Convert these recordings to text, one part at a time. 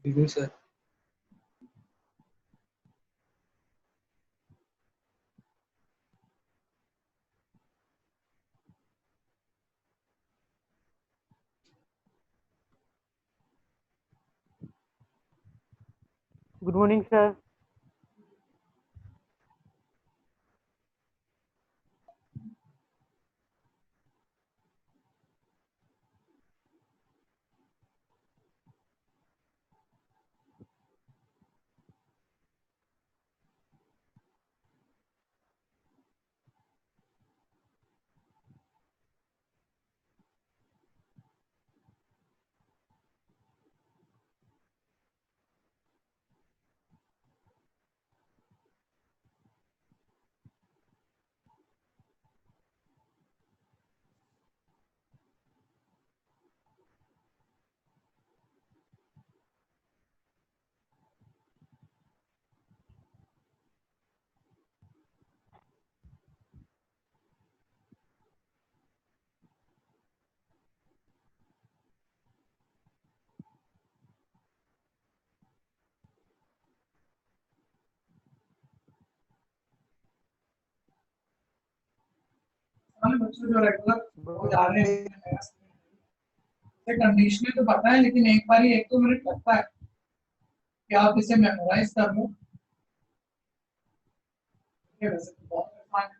बिल्कुल sir. Good morning sir. बच्चों जो रेगुलर वो जा रहे हैं कंडीशनल तो पता है, लेकिन एक बार ही 1-2 मिनट लगता है कि आप इसे मेमोराइज कर लो। वैसे तो बहुत आसान है।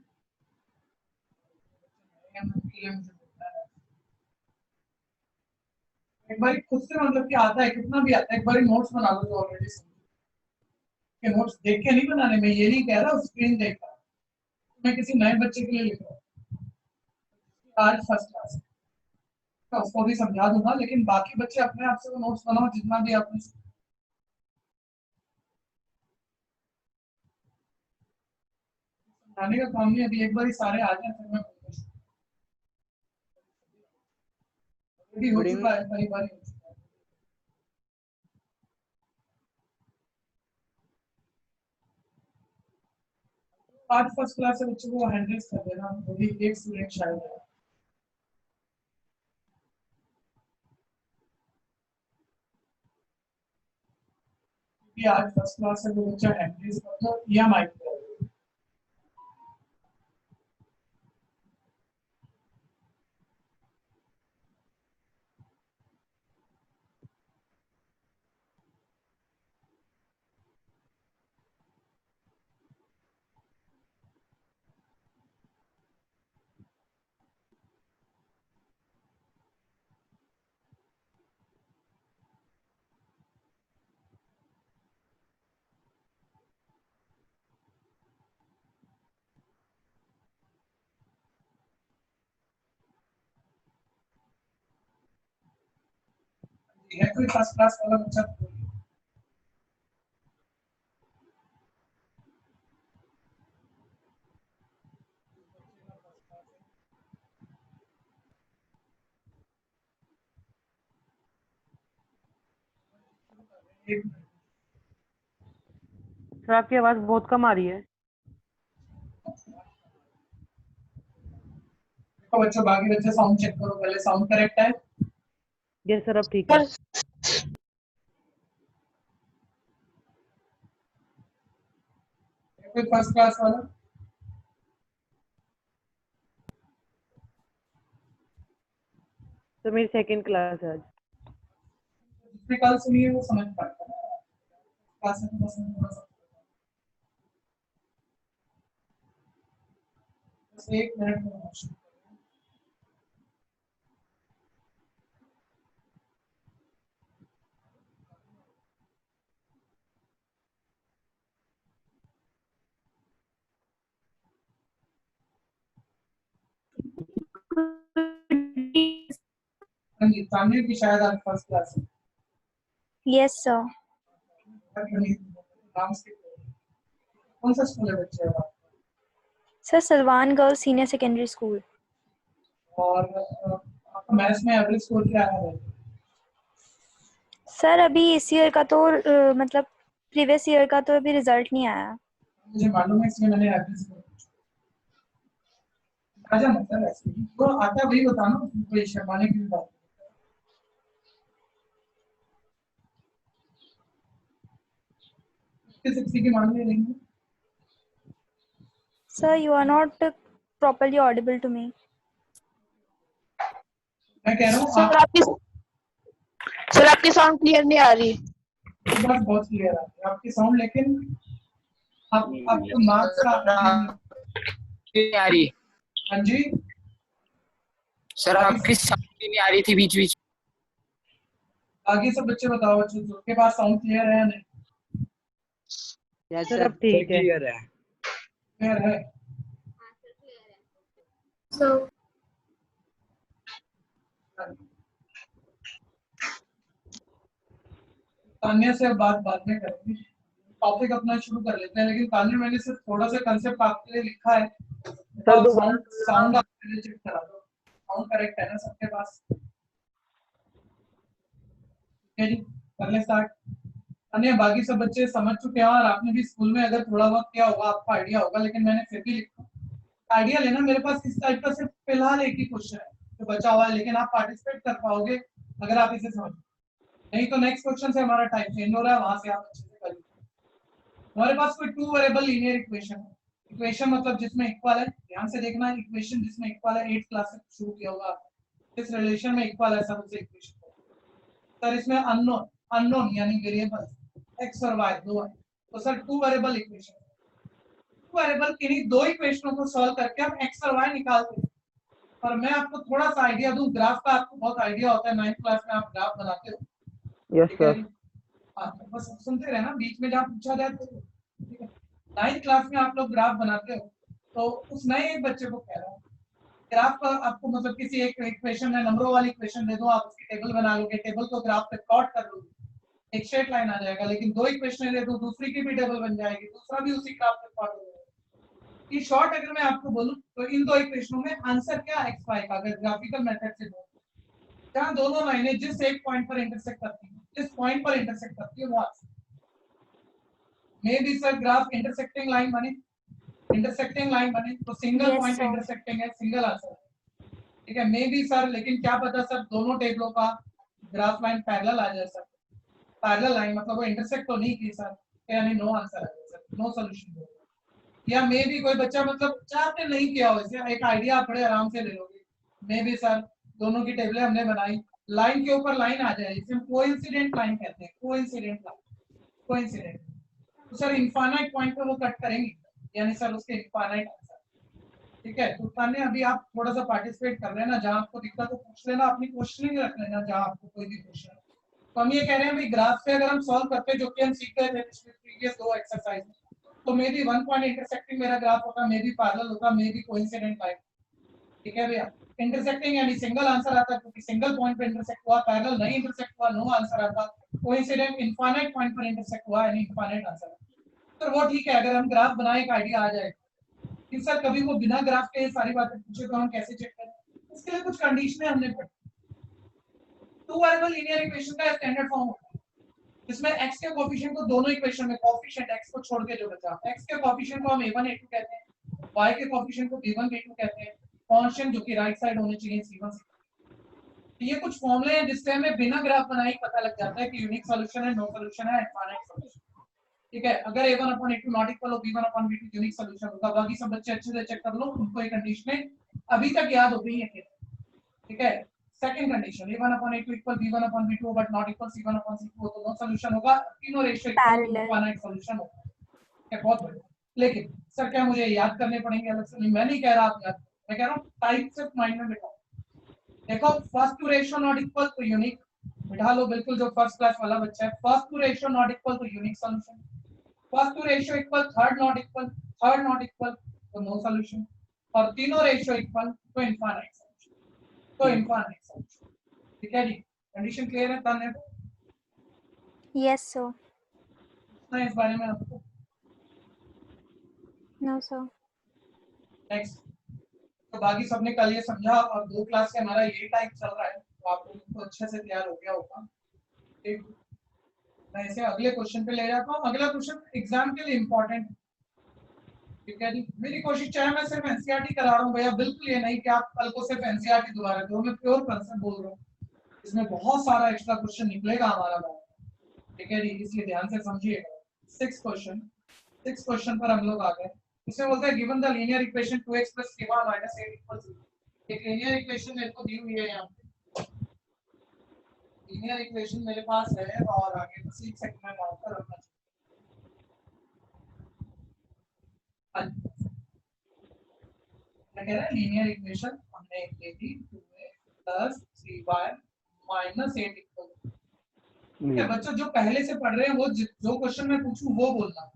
एक बार खुद से मतलब कि आता है, कितना भी आता है, एक बार नोट्स बना लो जो ऑलरेडी के नोट्स देख के नहीं बनाने में, ये नहीं कह रहा स्क्रीन देख रहा, मैं किसी नए बच्चे के लिए लिख रहा हूँ आज फर्स्ट क्लास है, तो उसको भी समझा दूंगा, लेकिन बाकी बच्चे अपने आप से वो नोट्स बनाओ जितना भी आपने समझाने का काम नहीं। अभी एक बार ही सारे आ जाए फिर मैं हो गुड चुका इवनिंग। है, कई बार हो चुका है। आज फर्स्ट क्लास से बच्चों को हैंडल कर देना, वो भी एक स्टूडेंट शायद है। आज फर्स्ट क्लास से वो बच्चा हैंडल कर दो या माइक पे है। कोई फर्स्ट क्लास वाला बच्चा एक सर आपकी आवाज बहुत कम आ रही है। बच्चों, बाकी बच्चे साउंड चेक करो पहले, साउंड करेक्ट है। यस सर अब ठीक है। कोई फर्स्ट क्लास वाला सर मेरी सेकंड क्लास है आज। जिसने कल सुनी है वो समझ पाता है। क्लास में बस थोड़ा सा बस 1 मिनट में हाँ जी, तानवीर की शायद आज फर्स्ट क्लास है। Yes, sir. नाम से कौन सा स्कूल है बच्चे का? Sir, Salwan Girls Senior Secondary School. और आपका मैथ्स में एवरेज स्कोर क्या है? सर अभी इस ईयर का तो मतलब प्रीवियस ईयर का तो अभी रिजल्ट नहीं आया। मुझे मालूम है, इसलिए मैंने एवरेज स्कोर आजा मतलब ऐसे ही तो आता, वही बताना, कोई शर्माने की बात 60 की मान ले रही हूँ। Sir, you are not properly audible to me. मैं कह रहा हूँ सर आपकी साउंड क्लियर नहीं आ रही। आपकी बात बहुत क्लियर आ रही है आपकी साउंड, लेकिन आपको मार्क्स का नहीं आ रही हाँ जी सर, आपकी साउंड नहीं आ रही थी बीच बीच। बाकी सब बच्चे बताओ, बच्चों के पास साउंड क्लियर है या नहीं? सर अब ठीक है। क्लियर है। क्लियर है। तान्या से बात बाद में करेंगे, टॉपिक अपना शुरू कर लेते हैं। लेकिन तान्या, मैंने सिर्फ थोड़ा सा कंसेप्ट आपके लिए लिखा है, सर आप दोबारा साउंड आप पहले चेक करा दो, साउंड करेक्ट है ना सबके पास? ठीक है जी, कर ले स्टार्ट। अन्य बाकी सब बच्चे समझ चुके हैं और आपने भी स्कूल में अगर थोड़ा बहुत किया होगा आपको आइडिया होगा, लेकिन मैंने फिर भी लिखा आइडिया लेना। मेरे पास इस टाइप का सिर्फ फिलहाल एक ही क्वेश्चन है जो बचा हुआ है, लेकिन आप पार्टिसिपेट कर पाओगे अगर आप इसे समझ, नहीं तो नेक्स्ट क्वेश्चन से हमारा टाइम चेंज हो रहा है, वहां से आप अच्छे से कर लीजिए। हमारे पास कोई 2 वेरिएबल लीनियर इक्वेशन है। इक्वेशन मतलब जिसमें इक्वल है, ध्यान से देखना है, इक्वेशन जिसमें इक्वल है 8th क्लास से शुरू किया होगा, इस रिलेशन में इक्वल है सब, उसे इक्वेशन। सर इसमें अननोन यानी वेरिएबल x और y दो है, तो सर 2 वेरिएबल इक्वेशन, 2 वेरिएबल किन्हीं 2 इक्वेशनों को सॉल्व करके हम x और y निकालते हैं। और मैं आपको थोड़ा सा आइडिया दूं, ग्राफ का आपको बहुत आइडिया होता है, 9th क्लास में आप ग्राफ बनाते हो। यस ठीक है सर। जी, हाँ बस सुनते रहना, बीच में जहाँ पूछा जाए तो। ठीक है, 9th क्लास में आप लोग ग्राफ बनाते हो, तो उस नए एक बच्चे को कह रहा हूँ, ग्राफ का आपको मतलब किसी एक इक्वेशन है, नंबरों वाली इक्वेशन दे दो, आप उसकी टेबल बना लोगे, टेबल को ग्राफ पे प्लॉट कर लोगे, एक स्ट्रेट लाइन आ जाएगा। लेकिन 2 इक्वेशन दे दो, दूसरी की भी टेबल बन जाएगी, दूसरा भी उसी ग्राफ पे प्लॉट हो जाएगा। इन शॉर्ट अगर मैं आपको बोलूं तो इन 2 इक्वेशनों में आंसर क्या है x y का, अगर ग्राफिकल मेथड से बोलूं, जहां दोनों लाइनें जिस एक पॉइंट पर इंटरसेक्ट करती हैं, जिस पॉइंट पर इंटरसेक्ट करती है वो answer. May be sir graph intersecting line बने, इंटरसेक्टिंग लाइन बने तो single Yes, point sir. Intersecting है, सिंगल आंसर। ठीक है, मे बी सर, लेकिन क्या पता सर दोनों टेबलों का ग्राफ लाइन पैरेलल आ जाए सर, पैरेलल लाइन मतलब वो इंटरसेक्ट तो नहीं की सर, यानी नो आंसर आ जाए सर, नो सॉल्यूशन। या मे बी कोई बच्चा मतलब चाहते नहीं किया हो, इसे एक आइडिया आप बड़े आराम से ले लोगे, मे बी सर दोनों की टेबलें हमने बनाई, लाइन के ऊपर लाइन आ जाए, इसे हम कोइंसिडेंट लाइन कहते हैं, कोइंसिडेंट लाइन, कोइंसिडेंट। तो सर इनफाइनाइट पॉइंट पे वो कट करेंगे, यानी सर उसके इनफाइनाइट आंसर। ठीक है, तो तान्या अभी आप थोड़ा सा पार्टिसिपेट कर रहे हैं ना, जहां आपको दिक्कत हो पूछ लेना, अपनी क्वेश्चनिंग रख लेना जहां आपको कोई भी क्वेश्चन। तो हम ये कह रहे हैं भाई ग्राफ से अगर हम सॉल्व करते हैं, जो कि हम सीख गए थे प्रीवियस 2 एक्सरसाइज में, तो मे बी 1 पॉइंट इंटरसेक्टिंग मेरा ग्राफ होता, मे बी पैरेलल होता, मे बी कोइंसिडेंट लाइन। ठीक है भैया, इंटरसेक्टिंग यानी सिंगल आंसर आता, क्योंकि सिंगल पॉइंट पे इंटरसेक्ट हुआ, पैरेलल नहीं इंटरसेक्ट हुआ, नो आंसर आता, कोइंसिडेंट इनफाइनाइट पॉइंट पर इंटरसेक्ट हुआ यानी इनफाइनाइट आंसर। तो वो ठीक है, अगर हम ग्राफ बनाए एक आइडिया आ जाए। कि सर कभी वो बिना ग्राफ के सारी बातें पूछे तो हम कैसे चेक करें, इसके लिए कुछ कंडीशनें हमने पढ़ी। 2 वेरिएबल लीनियर इक्वेशन का स्टैंडर्ड फॉर्म होता है, जिसमें x के कोएफिशिएंट को दोनों इक्वेशन में, कोएफिशिएंट x को छोड़ के जो बचा, x के कोएफिशिएंट को हम a1 a2 कहते हैं, y के कोएफिशिएंट को b1 b2 कहते हैं, कांस्टेंट जो कि राइट साइड होने चाहिए c1 c2। तो ये कुछ फॉर्मूले हैं जिससे हमें बिना ग्राफ बनाए पता लग जाता है कि यूनिक सॉल्यूशन है, नो सॉल्यूशन है, इनफाइनाइट सॉल्यूशन। ठीक है, अगर a1/a2 नॉट इक्वल हो b1/b2 यूनिक सॉल्यूशन होगा। बाकी सब बच्चे अच्छे से चेक कर लो, उनको ये कंडीशनें अभी तक याद हो गई है। ठीक है, second condition a1/a2 equal b1/b2 but not equal c1/c2, तो नो सॉल्यूशन होगा, तीनों रेशियो इक्वल तो इनफाइनाइट सॉल्यूशन होगा। ठीक है, बहुत बढ़िया। लेकिन सर क्या मुझे याद करने पड़ेंगे अलग से? नहीं, मैं नहीं कह रहा आप याद, मैं कह रहा हूं टाइप सिर्फ माइंड में बिठाओ। देखो first two ratio not equal तो यूनिक, बिठा लो बिल्कुल, जो फर्स्ट क्लास वाला बच्चा है, first two ratio not equal तो unique solution, first two ratio equal, third not equal, third not equal तो नो सॉल्यूशन, और तीनों रेशियो इक्वल तो इनफाइनाइट सॉल्यूशन, तो इनफाइनाइट सॉल्यूशन। ठीक है जी, कंडीशन क्लियर है तान्या को? Yes, sir. ना इस बारे में आपको? No, sir. नेक्स्ट, तो बाकी सबने कल ये समझा और 2 क्लास से हमारा ये टाइम चल रहा है, तो आप लोगों को अच्छे से तैयार हो गया होगा। ठीक, मैं इसे अगले क्वेश्चन पे ले जाता हूँ। अगला क्वेश्चन एग्जाम के लिए इंपॉर्टेंट। ठीक है जी, मेरी कोशिश चाहे मैं सिर्फ एनसीईआरटी करा रहा हूँ भैया, बिल्कुल ये नहीं कि आप कल को सिर्फ एनसीईआरटी दोबारा करो, मैं प्योर कंसेप्ट बोल रहा हूँ, इसमें बहुत सारा एक्स्ट्रा क्वेश्चन निकलेगा हमारा। ठीक है जी, इसलिए ध्यान से समझिएगा। सिक्स क्वेश्चन पर हम लोग आ गए। इसमें बोलते हैं given the linear equation 2x + 3y - 8 = 0। एक लीनियर इक्वेशन मेरे को दी हुई है यहाँ पे, लीनियर इक्वेशन मेरे पास है और आगे बस एक सेकंड में नोट कर रखना चाहिए। क्या कह रहा है, लीनियर इक्वेशन हमने एक ले ली 2x + 3y - 8 = ठीक है बच्चों, जो पहले से पढ़ रहे हैं वो जो क्वेश्चन मैं पूछूं वो बोलना,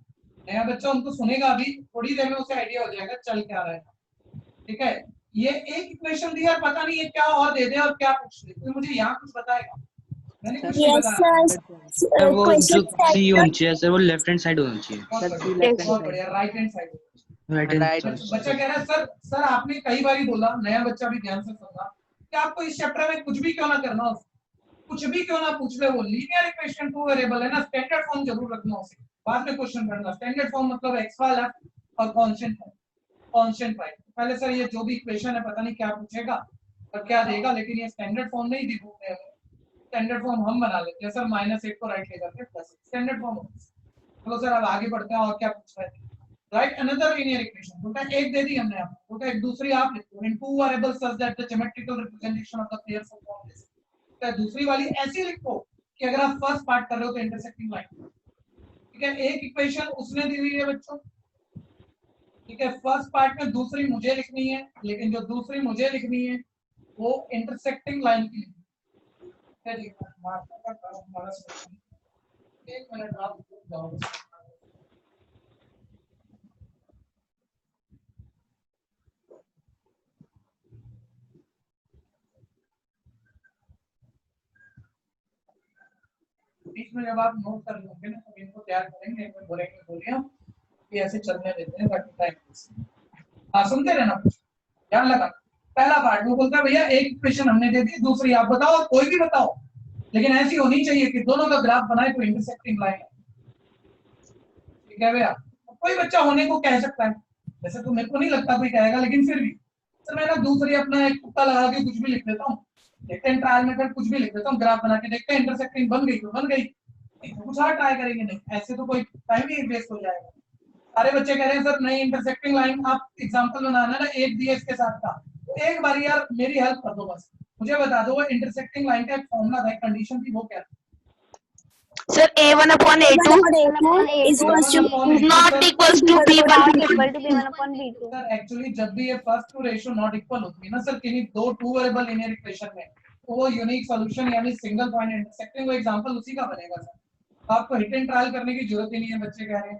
नया बच्चा उनको सुनेगा अभी थोड़ी देर में उसे आइडिया हो जाएगा चल क्या रहा है। ठीक है, ये एक इक्वेशन दी है, पता नहीं ये क्या और दे दे और क्या पूछ ले, तो मुझे यहाँ कुछ बताएगा, मैंने कुछ नहीं Yes, बताया। sir, वो जो सी होनी चाहिए सर, वो लेफ्ट हैंड साइड होनी चाहिए। बहुत बढ़िया, राइट हैंड साइड। राइट बच्चा कह रहा है सर आपने कई बार बोला, नया बच्चा भी ध्यान से सुनना कि आपको इस चैप्टर में कुछ भी क्यों ना करना हो, कुछ भी क्यों ना पूछ ले, वो लीनियर इक्वेशन टू वेरिएबल है ना, स्टैंडर्ड फॉर्म जरूर रखना उसे, बाद में क्वेश्चन करना। स्टैंडर्ड फॉर्म मतलब एक्स वाई लेफ्ट और कांस्टेंट राइट। पहले सर ये जो भी इक्वेशन है पता नहीं क्या पूछेगा और क्या देगा, लेकिन ये स्टैंडर्ड फॉर्म नहीं दी बुक में, स्टैंडर्ड फॉर्म हम बना लेते हैं सर, -8 को राइट ले करके प्लस स्टैंडर्ड फॉर्म। चलो सर अब आगे बढ़ते हैं और क्या पूछ रहे थे। राइट अनदर लीनियर इक्वेशन, बोलता है एक दे दी हमने आपको, बोलता है एक दूसरी आप लिखो in two variables such that the geometrical representation of the pairs of form this. तो दूसरी वाली ऐसी लिखो कि अगर आप फर्स्ट पार्ट कर रहे हो तो इंटरसेक्टिंग लाइन। ठीक है, एक इक्वेशन उसने दी हुई है बच्चों, ठीक है, फर्स्ट पार्ट में दूसरी मुझे लिखनी है, लेकिन जो दूसरी मुझे लिखनी है वो इंटरसेक्टिंग लाइन की लिखनी है। एक मिनट आप जाओ, बीच में जब आप नोट कर लोगे ना तो इनको तैयार करेंगे, एक बार बोलेंगे कि ऐसे चलने देते हैं ताकि टाइम। हाँ सुनते रहना, ध्यान लगा। पहला पार्ट वो बोलता है भैया एक इक्वेशन हमने दे दी, दूसरी आप बताओ, कोई भी बताओ, लेकिन ऐसी होनी चाहिए कि दोनों का ग्राफ बनाए तो इंटरसेक्टिंग लाइन है। ठीक है भैया, कोई बच्चा होने को कह सकता है, वैसे तो मेरे को नहीं लगता कोई कहेगा, लेकिन फिर भी सर मैं ना दूसरी अपना एक तुक्का लगा के कुछ भी लिख देता हूँ, देखते हैं ट्रायल में, फिर कुछ भी लिख देता हूँ, ग्राफ बना के देखते हैं, इंटरसेक्टिंग बन गई तो बन गई, कुछ और ट्राई करेंगे, नहीं ऐसे तो कोई टाइम ही वेस्ट हो जाएगा। सारे बच्चे कह रहे हैं सर नहीं इंटरसेक्टिंग लाइन, आप एग्जांपल बनाना ना एक दिए इसके साथ का, तो एक बार यार मेरी हेल्प कर दो, बस मुझे बता दो वो इंटरसेक्टिंग लाइन का एक फॉर्मूला था, कंडीशन थी, वो क्या था? Sir, A1/A2 is not equals to B1/B2. Sir actually जब भी ये first two ratio not equal होती है ना सर किन्हीं दो टू वेरिएबल लीनियर इक्वेशन में, तो वो यूनिक सॉल्यूशन यानी सिंगल पॉइंट इंटरसेक्टिंग, वो एग्जांपल उसी का बनेगा सर, तो आपको हिट एंड ट्रायल करने की जरूरत ही नहीं है। बच्चे कह रहे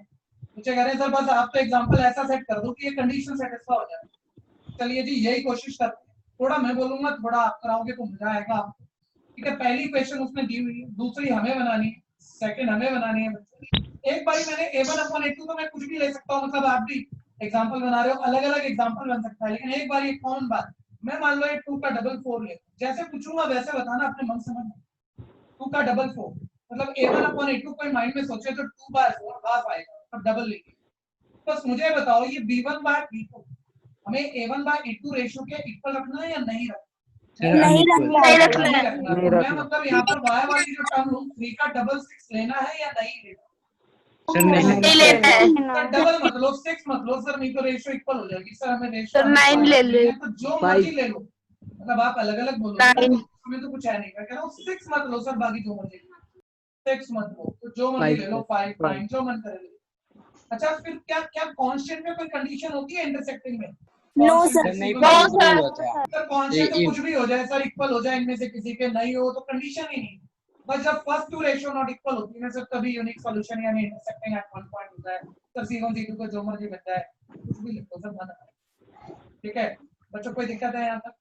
हैं सर बस आप तो एग्जांपल ऐसा सेट कर दो कि ये कंडीशन सेटिस्फाई हो जाए। चलिए जी यही कोशिश करते हैं, थोड़ा मैं बोलूंगा थोड़ा आप कराओगे तो मजा आएगा आपको। ठीक है, पहली क्वेश्चन उसने दी हुई है, दूसरी हमें बनानी है, सेकंड हमें बनानी है। एक बारी मैंने A1/A2 तो मैं कुछ भी ले सकता हूँ, मतलब आप भी एग्जांपल बना रहे हो, अलग अलग एग्जांपल बन सकता है, लेकिन एक बार ये कॉमन बात, मैं मान लो ये 2 का डबल 4 ले, जैसे पूछूंगा वैसे बताना अपने मन से, 2 का डबल 4 मतलब A1/A2 कोई माइंड में सोचे तो 2/4 हाफ आएगा, तब डबल लेंगे। बस मुझे बताओ ये B1/B2 हमें A1/A2 रेशियो के इक्वल रखना है या नहीं रखना? नहीं रखना है। तो मैं मतलब यहाँ पर y वाली जो टर्म लूं 3 का डबल 6 लेना है या नहीं लेना? सर नहीं लेना है। सर डबल मत लो, 6 मत लो सर, नहीं तो रेशियो इक्वल हो जाएगी सर, हमें रेशियो सर 9 ले ले। तो जो मर्जी ले लो, मतलब आप अलग अलग बोलो, हमें तो कुछ है नहीं, मैं कह रहा हूँ 6 मत लो सर, बाकी जो मर्जी 6 मत लो, तो जो मर्जी ले लो, 5 9 जो मन करे। अच्छा फिर क्या क्या कांस्टेंट में कोई कंडीशन होती है इंटरसेक्टिंग में? No, sir. नहीं सर कांस्टेंट तो कुछ भी हो जाए सर, इक्वल हो जाए इनमें से किसी के, नहीं हो तो कंडीशन ही नहीं। बस जब first two ratio not equal होती है ना सर, तभी यूनिक सॉल्यूशन यानी इंटरसेक्टिंग एट वन पॉइंट होता है। सर C1 C2 को जो मर्जी बनता है, कुछ भी लिखो सर बना। ठीक है बच्चों, कोई दिक्कत है यहाँ तक?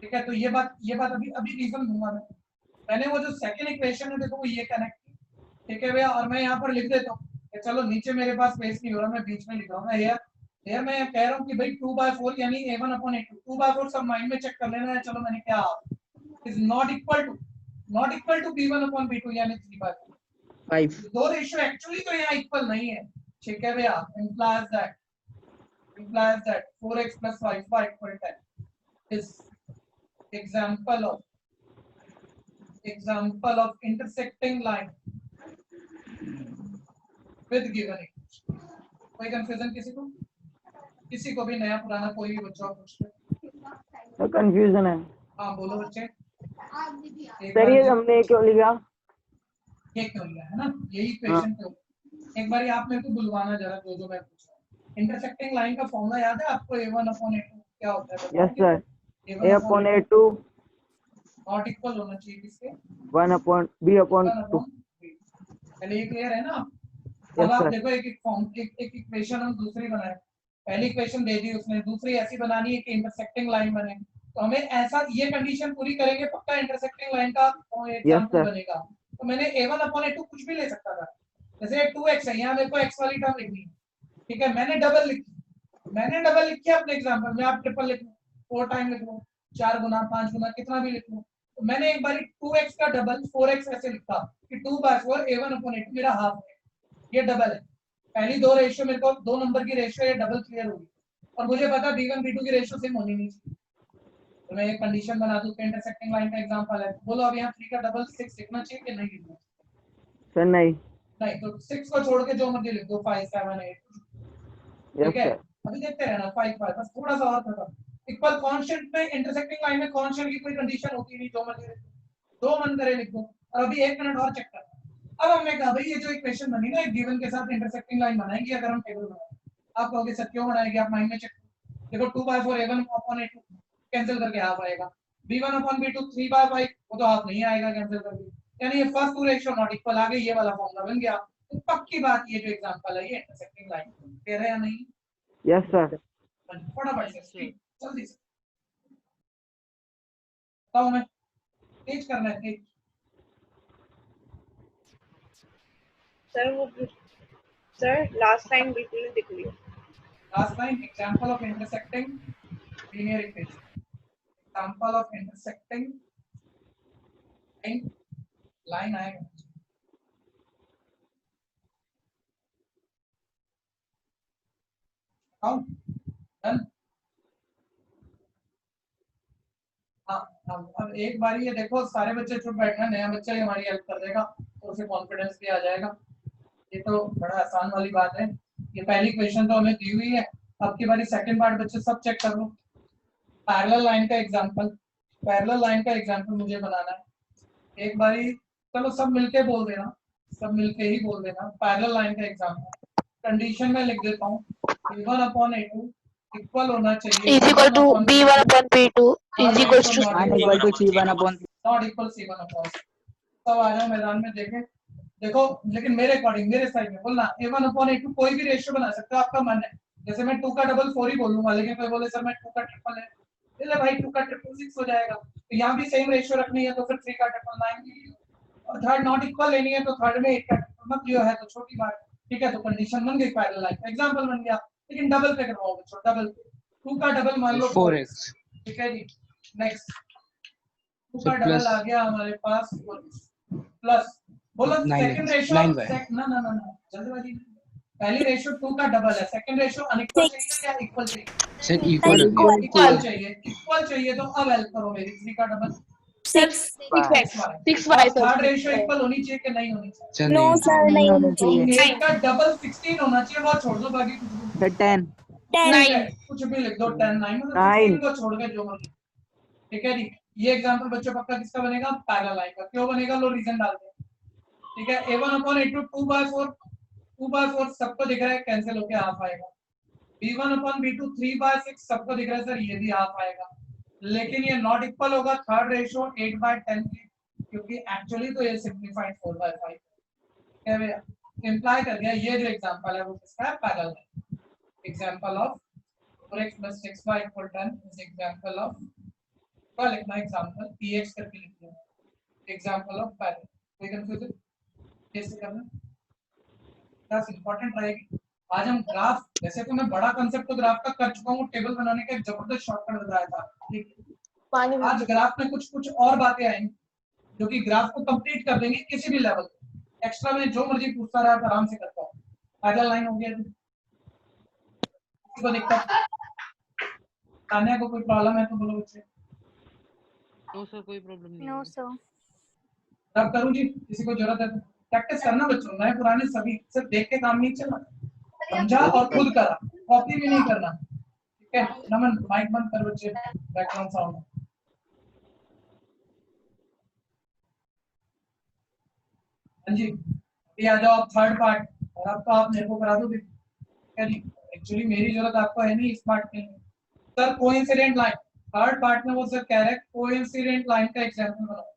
ठीक है, तो ये बात अभी रीजन दूंगा मैं। मैंने वो जो सेकंड इक्वेशन है देखो वो ये कनेक्ट की, ठीक है भैया, और मैं यहाँ पर लिख देता हूँ, चलो नीचे मेरे पास स्पेस नहीं हो रहा, मैं बीच में लिख रहा हूँ यार मैं कह रहा हूँ कि भाई 2/4 यानी A1/A2 2/4 सब माइंड में चेक कर लेना है। चलो मैंने क्या is not equal to B1/B2 यानी 3/4 दो रेशियो एक्चुअली तो यहाँ इक्वल नहीं है। ठीक है भैया, implies that 4x + 5y = 10 is example of intersecting line with given equation. कोई कंफ्यूजन किसी को भी नया पुराना कोई भी बच्चा पूछ ले। सर कंफ्यूजन है हाँ बोलो बच्चे। सर, ये हमने क्यों लिया? ये क्यों लिया है ना, यही क्वेश्चन क्यों। एक बार आप मेरे को बुलवाना जरा, जो मैं पूछ रहा हूँ। इंटरसेक्टिंग लाइन का फॉर्मूला याद है आपको? A1/A2 क्या होता है? Yes sir, A/A2 not equal होना चाहिए किसके? 1/B/2। पहले ये क्लियर है ना? Yes, अब आप sir. देखो एक इक्वेशन हम दूसरी बनाए। पहली इक्वेशन दे दी उसने, दूसरी ऐसी बनानी है कि इंटरसेक्टिंग लाइन बने। तो हमें ऐसा ये कंडीशन पूरी करेंगे पक्का इंटरसेक्टिंग लाइन का एग्जांपल sir. बनेगा। तो मैंने A1/A2 कुछ भी ले सकता था। जैसे 2x है, यहाँ मेरे को x वाली टर्म लिखनी है, ठीक है, मैंने डबल लिखी अपने एग्जांपल में। आप ट्रिपल लिख लो, 4 टाइम लिख लो, 4 गुना 5 गुना कितना भी लिख लो। तो मैंने एक बार 2x का डबल 4x ऐसे लिखा कि 2/4 A1/A2 मेरा हाफ है, ये डबल है। पहली दो रेशियो मेरे को, दो नंबर की रेशियो ये डबल क्लियर होगी, और मुझे पता B1 B2 की रेशियो सेम होनी नहीं चाहिए। तो मैं एक कंडीशन बना दूं कि इंटरसेक्टिंग लाइन का एग्जांपल है। बोलो अब यहाँ 3 का डबल 6 लिखना चाहिए कि नहीं लिखना? सर नहीं। नहीं, तो 6 को छोड़ के जो मर्जी लिख दो, 5 7 8, ठीक है। अभी देखते हैं ना, 5 5 बस थोड़ा सा और था। इक्वल कांस्टेंट में इंटरसेक्टिंग लाइन में कांस्टेंट की कोई कंडीशन होती नहीं, जो मर्जी लिख दो, जो मन करे लिख दो। और अभी 1 मिनट और चेक कर। अब हमने कहा भाई ये जो इक्वेशन बनी ना, एक गिवन के साथ इंटरसेक्टिंग लाइन बनाएंगे अगर हम टेबल बनाएं। आप कहोगे सर क्यों बनाएंगे, आप माइंड में चेक देखो। 2/4 A1/A2 कैंसिल करके हाफ आएगा। B1/B2 3/5 वो तो हाफ नहीं आएगा कैंसिल करके, यानी ये first two ratio not equal आ गई, ये वाला फॉर्मूला बन गया। तो पक्की बात ये जो एग्जांपल है ये इंटरसेक्टिंग लाइन कह रहे हैं या नहीं? Yes sir. फटाफट से जल्दी से बताओ, मैं तेज करना है तेज। सर लास्ट लाइन बिल्कुल नहीं दिख रही है। Last line example of intersecting linear equation, example of intersecting line आएगा। डन। अब एक बार ये देखो, सारे बच्चे चुप बैठना, नया बच्चा ही हमारी हेल्प कर देगा तो उसे कॉन्फिडेंस भी आ जाएगा। ये तो बड़ा आसान वाली बात है। ये पहली क्वेश्चन तो हमें दी हुई है। अब की बारी सेकंड पार्ट बच्चे सब चेक कर लो। पैरेलल लाइन का एग्जांपल मुझे बनाना है। एक बारी चलो सब मिलके बोल देना, सब मिलके ही बोल देना। पैरेलल लाइन का एग्जांपल कंडीशन में लिख देता हूँ, A1/A2 इक्वल होना चाहिए is equal to B1/B2 is equals to not equal C1/. सब आ जाओ मैदान में देखें। देखो लेकिन मेरे अकॉर्डिंग, मेरे साइड में बोलना A1/A2 कोई भी रेशियो बना सकते हो, आपका मन है। जैसे मैं 2 का डबल 4 ही बोलूंगा, लेकिन कोई बोले सर मैं 2 का ट्रिपल है, ले भाई 2 का ट्रिपल 6 हो जाएगा। तो यहाँ भी सेम रेशियो रखनी है तो फिर 3 का ट्रिपल 9, और थर्ड नॉट इक्वल लेनी है तो थर्ड में 8 का ट्रिपल मत लियो, है तो छोटी बात, ठीक है। तो कंडीशन बन गई, पैरेलल लाइन का एग्जांपल बन गया। लेकिन डबल पे करवाओ बच्चों, डबल पे 2 का डबल मान लो 4x, ठीक है जी। नेक्स्ट 2 का डबल आ गया हमारे पास प्लस, बोलो सेकंड रेशियो ना जल्दबाजी। पहली रेशियो 2 का डबल है, सेकंड रेशियो अनइक्वल चाहिए या इक्वल चाहिए? सर इक्वल इक्वल चाहिए तो अब हेल्प करो मेरी। 3 का double 6y third ratio equal होनी चाहिए कि नहीं होनी चाहिए? नो सर, नहीं होना तो चाहिए। 8 का डबल 16 होना चाहिए, वो छोड़ दो बाकी कुछ भी। सर 10। 10 कुछ भी लिख दो, 10 9 मतलब 9 16 को छोड़ के जो मर्जी, ठीक है जी। ये एग्जांपल बच्चों पक्का किसका बनेगा? पैरेलल लाइन का। क्यों बनेगा लो रीजन डालते हैं, ठीक है। A1/A2 2/4 सबको दिख रहा है, कैंसिल होके हाफ आएगा। B1/B2 3/6 सबको दिख रहा है सर, ये भी हाफ आएगा। लेकिन ये नॉट इक्वल होगा थर्ड रेशियो 8/10 के, क्योंकि एक्चुअली तो ये सिंपलीफाइड 4/5 क्या इंप्लाई कर गया। ये जो एग्जांपल है वो किसका है? Parallel line. Example of 4x + 6y = 10 is example of, क्या लिखना है? एग्जांपल px करके लिख दो, एग्जांपल ऑफ पैरेलल। कोई कंफ्यूजन कैसे करना? क्लास इंपॉर्टेंट रहेगी। आज हम ग्राफ, वैसे तो मैं बड़ा कांसेप्ट तो ग्राफ का कर चुका हूँ, टेबल बनाने का एक जबरदस्त शॉर्टकट बताया था, लेकिन आज ग्राफ में कुछ और बातें आएंगी जो कि ग्राफ को कंप्लीट कर देंगे किसी भी लेवल पे। एक्स्ट्रा में जो मर्जी पूछता रहा आराम से करता हूँ। पैरेलल लाइन हो गया, किसी को दिक्कत? तान्या को कोई प्रॉब्लम है तो बोलो बच्चे। नो सर कोई प्रॉब्लम नहीं नो है। सर। रब करूँ जी, किसी को जरूरत है तो? प्रैक्टिस करना बच्चों, नए पुराने सभी, सिर्फ देख के काम नहीं चलना, समझा और खुद करा, कॉपी भी नहीं करना, ठीक है। नमन माइक बंद कर बच्चे, बैकग्राउंड साउंड। हाँ जी, अभी आ जाओ आप थर्ड पार्ट, और अब तो आप मेरे को करा दोगे क्या? नहीं, एक्चुअली मेरी जरूरत आपको है नहीं इस पार्ट में। Sir coincident line, third part में वो सर कह रहे हैं कोइंसिडेंट लाइन का एग्जांपल बनाओ।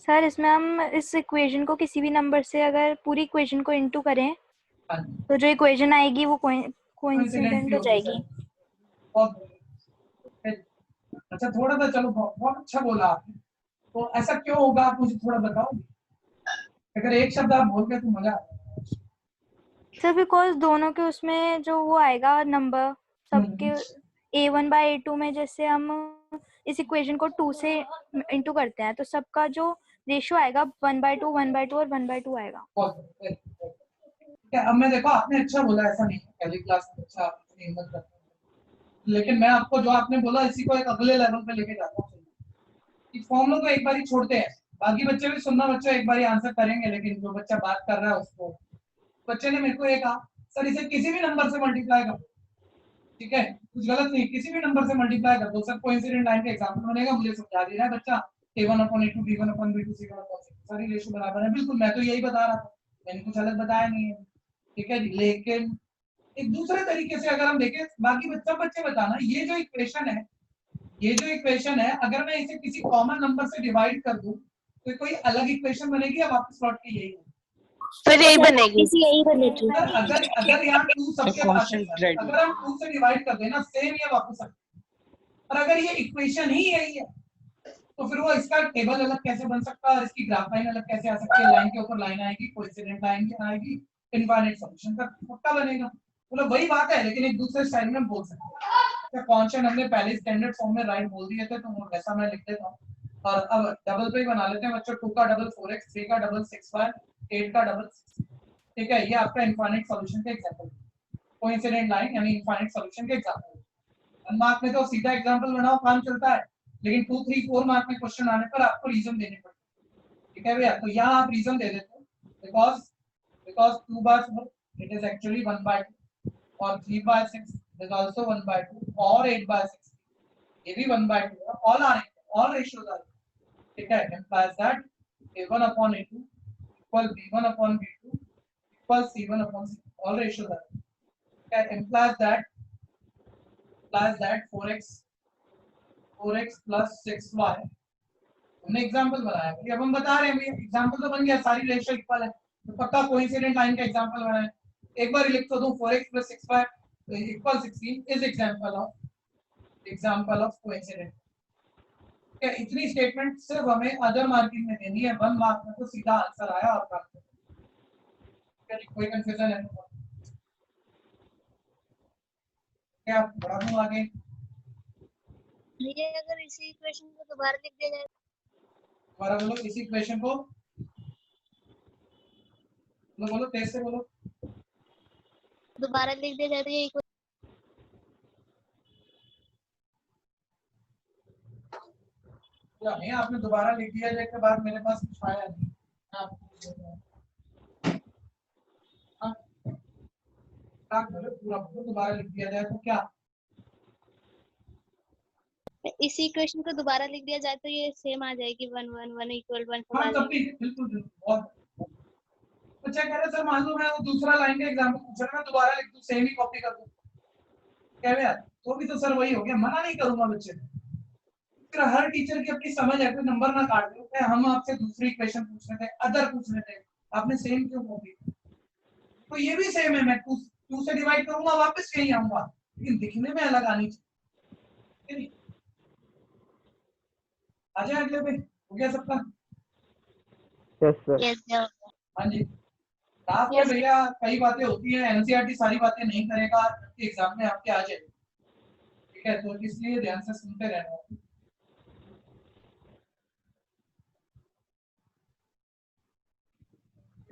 सर इसमें हम इस इक्वेशन को किसी भी नंबर से अगर पूरी इक्वेशन को इनटू करें हाँ जी, तो जो इक्वेशन आएगी वो कोइंसिडेंट भी हो होगी जाएगी। सर। बहुत बढ़िया। अच्छा, थोड़ा सा चलो, बहुत अच्छा बोला आपने। तो ऐसा क्यों होगा, आप मुझे थोड़ा बताओ। अगर एक शब्द आप बोल गए तो मजा आ जाएगा। सर बिकॉज दोनों के उसमें जो वो आएगा नंबर सबके a1/a2 में, जैसे हम इस इक्वेशन को 2 से इंटू करते हैं तो सबका जो रेशियो आएगा 1/2 1/2 और 1/2 आएगा। बहुत बढ़िया। ठीक है, अब मैं देखो आपने अच्छा बोला, ऐसा नहीं है पहली क्लास में अच्छा आपने हिम्मत करते हैं, लेकिन मैं आपको जो आपने बोला इसी को एक अगले लेवल पे लेके जाता हूँ। इस फॉर्मूला को एक बार ही छोड़ते हैं, बाकी बच्चे भी सुनना, बच्चे एक बार ही आंसर करेंगे, लेकिन जो बच्चा बात कर रहा है उसको, बच्चे ने मेरे को ये कहा सर इसे किसी भी नंबर से मल्टीप्लाई कर दो, ठीक है, कुछ गलत नहीं, किसी भी नंबर से मल्टीप्लाई कर दो। सर कोइंसिडेंट लाइन का एग्जांपल बनेगा, मुझे समझा दे रहा है बच्चा a1/a2 b1/b2 c1/c2 सारी रेशियो बराबर है। बिल्कुल, मैं तो यही बता रहा था, मैंने कुछ अलग बताया नहीं है, ठीक है जी। लेकिन एक दूसरे तरीके से अगर हम देखें, बाकी सब बच्चे बताना, ये जो इक्वेशन है, ये जो इक्वेशन है, अगर मैं इसे किसी कॉमन नंबर से डिवाइड कर दूं तो कोई अलग इक्वेशन बनेगी या वापस लौट के यही है? फिर यही बनेगी। यही बनेगी। सर अगर अगर यहाँ 2 सबके पास है, constant right अगर हम 2 से डिवाइड कर देना सेम ये वापस आए, और अगर ये इक्वेशन ही यही है तो फिर वो इसका टेबल अलग कैसे बन सकता है और इसकी ग्राफ लाइन अलग कैसे आ सकती है? लाइन के ऊपर लाइन आएगी, कोइंसिडेंट लाइन आएगी, इनफाइनाइट सॉल्यूशन का पक्का बनेगा। मतलब वही बात है, लेकिन एक दूसरे स्टाइल में बोल सकते हैं। कॉन्स्टेंट हमने पहले स्टैंडर्ड फॉर्म में राइट बोल दिए थे, तो वैसा मैं लिख देता हूँ। और अब डबल पे ही बना लेते हैं बच्चों, 2 का डबल 4x, 3 का डबल 6y, 8 का डबल 6। ठीक है, ये आपका इनफाइनाइट सॉल्यूशन का एग्जांपल, कोइंसिडेंट लाइन यानी इनफाइनाइट सॉल्यूशन का एग्जांपल। 1 मार्क में तो सीधा एग्जांपल बनाओ, काम चलता है, लेकिन 2, 3, 4 मार्क में क्वेश्चन आने पर आपको रीजन देने पड़ते हैं। ठीक है भैया, तो यहाँ आप रीजन दे देते हो, बिकॉज 2/4 इट इज एक्चुअली 1/2, और 3/6 is also 1/2, और 8/6 ये भी 1/2 है। all ratios are, ठीक है, implies that a1/a2 equal b1/b2 equal c1/c2, all ratios are, ठीक है, implies that 4x plus 6y। हमने एग्जांपल बनाया, अब हम बता रहे हैं भैया एग्जांपल तो बन गया, सारी रेशियो इक्वल है, तो पक्का कोइंसिडेंट लाइन का एग्जांपल बनाया। एक बार लिख तो दूं 4x plus 6y equal 16 is example of coincident. क्या इतनी स्टेटमेंट सिर्फ हमें अदर मार्किंग में देनी है, 1 मार्क में तो सीधा आंसर आया और काम। कोई कंफ्यूजन है तो क्या बढ़ा दूं आगे? ये अगर इसी इक्वेशन को दोबारा लिख दिया जाए, दोबारा बोलो, इसी इक्वेशन को बोलो तेज से बोलो। दोबारा लिख दिया जाए तो ये नहीं, आपने दोबारा लिख दिया जाए के बाद मेरे पास कुछ आया नहीं, हाँ, पूरा दोबारा लिख दिया जाए तो क्या? इसी इक्वेशन को दोबारा लिख दिया जाए तो ये सेम आ जाएगी 1 1 1 equal 1 4 हाँ, तब भी बिल्कुल बहुत अच्छा कह रहे सर, मान लो मैं वो दूसरा लाइन का एग्जांपल पूछ रहा, मैं दोबारा लिख दूं, सेम ही कॉपी कर दूं, क्या यार, तो भी तो सर वही हो गया, मना नहीं करूंगा बच्चे। फिर हर टीचर की अपनी समझ है, कोई नंबर ना काट दो, हम आपसे दूसरी इक्वेशन पूछ रहे थे, अदर पूछ रहे थे, आपने सेम क्यों कॉपी? तो ये भी सेम है, मैं 2 से डिवाइड करूंगा, वापस यही आऊंगा, लेकिन दिखने में अलग आनी चाहिए। आ जाए अगले पे, हो गया सबका? Yes sir. Yes sir. हाँ जी, लास्ट में भैया कई बातें होती हैं, एनसीईआरटी सारी बातें नहीं करेगा, एग्जाम में आपके आ जाएगी, ठीक है, तो इसलिए ध्यान से सुनते रहना।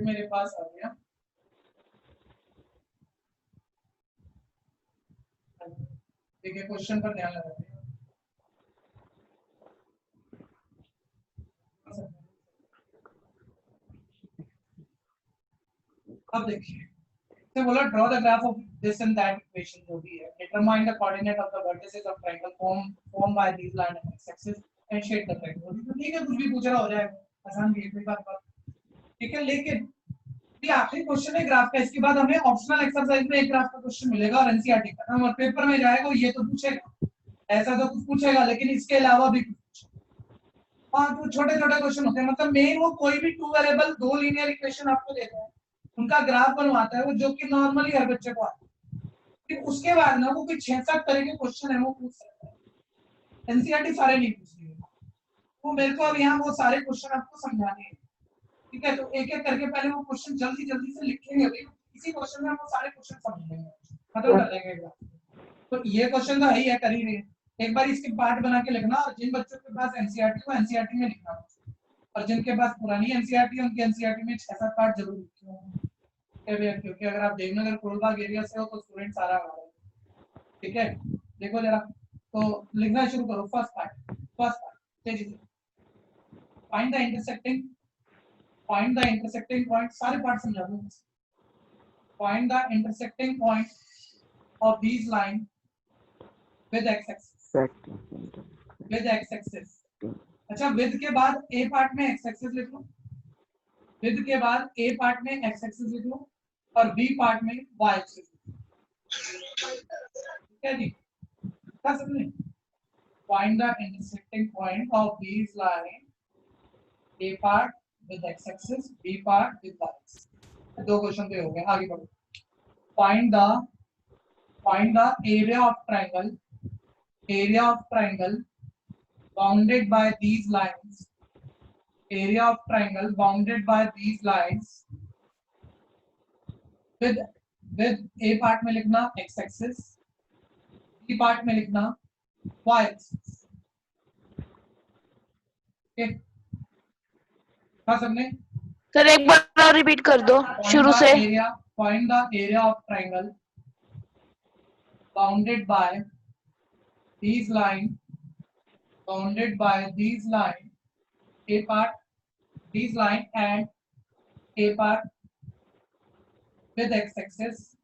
मेरे पास आ गया, देखिए क्वेश्चन पर ध्यान लगाते हैं। अब देखिए तो बोला draw the graph of this and that equation जो भी है, determine the coordinate of the vertices of triangle form by these line and X axis and shade the triangle. तो ठीक है, कुछ भी पूछ रहा हो जाएगा, आसान भी है, कोई बात नहीं, ठीक है। लेकिन ये आखिरी क्वेश्चन है ग्राफ का, इसके बाद हमें ऑप्शनल एक्सरसाइज में एक ग्राफ का क्वेश्चन मिलेगा और एनसीईआरटी का और पेपर में जाएगा, ये तो पूछेगा, ऐसा तो कुछ पूछेगा, लेकिन इसके अलावा भी कुछ, हाँ तो छोटे छोटे क्वेश्चन होते हैं। मतलब मेन वो कोई भी टू वेरिएबल दो लीनियर इक्वेशन आपको देता है, उनका ग्राफ बनवाता है वो, जो कि नॉर्मली हर बच्चे को आता है। फिर उसके बाद ना वो कोई 6-7 तरह के क्वेश्चन है वो पूछ सकता है, एनसीईआरटी सारे नहीं पूछ रही है। वो मेरे को अब यहाँ वो सारे क्वेश्चन आपको समझाने हैं, ठीक है। तो एक एक करके पहले वो क्वेश्चन जल्दी जल्दी से लिखेंगे, अभी इसी क्वेश्चन में हम वो सारे क्वेश्चन समझ लेंगे, खत्म कर देंगे एकदम। तो ये क्वेश्चन तो है ही है, कर ही रहे हैं। एक बार इसके पार्ट बना के लिखना, और जिन बच्चों के पास एनसीईआरटी को एनसीईआरटी में लिखना, और जिनके पास पुरानी एनसीईआरटी है उनकी एनसीईआरटी में 6-7 पार्ट जरूर लिखे होंगे, क्योंकि अगर आप देवनगर कोलबाग एरिया से हो तो स्टूडेंट सारा आ रहा है, ठीक है। देखो जरा, तो लिखना शुरू करो। फर्स्ट पार्ट तेजी से, फाइंड द इंटरसेक्टिंग पॉइंट, सारे पार्ट समझा दूं। Find the intersecting point of these line with x axis, अच्छा विद के बाद ए पार्ट में एक्स एक्सिस लिख लो, विद के बाद ए पार्ट में एक्स एक्सिस लिख लो और बी पार्ट में वाई एक्सिस, ठीक है जी। क्या समझे? Find the intersecting point of these line, A part with x axis, b part with y axis। दो क्वेश्चन पे हो गए, आगे बढ़ो। find the area of triangle bounded by these lines, area of triangle bounded by these lines with a part में लिखना x axis, b part में लिखना y axis, okay। सबने सर एक बार और रिपीट कर दो शुरू से। Find the area of triangle bounded by these line, a part, these line and a part with x axis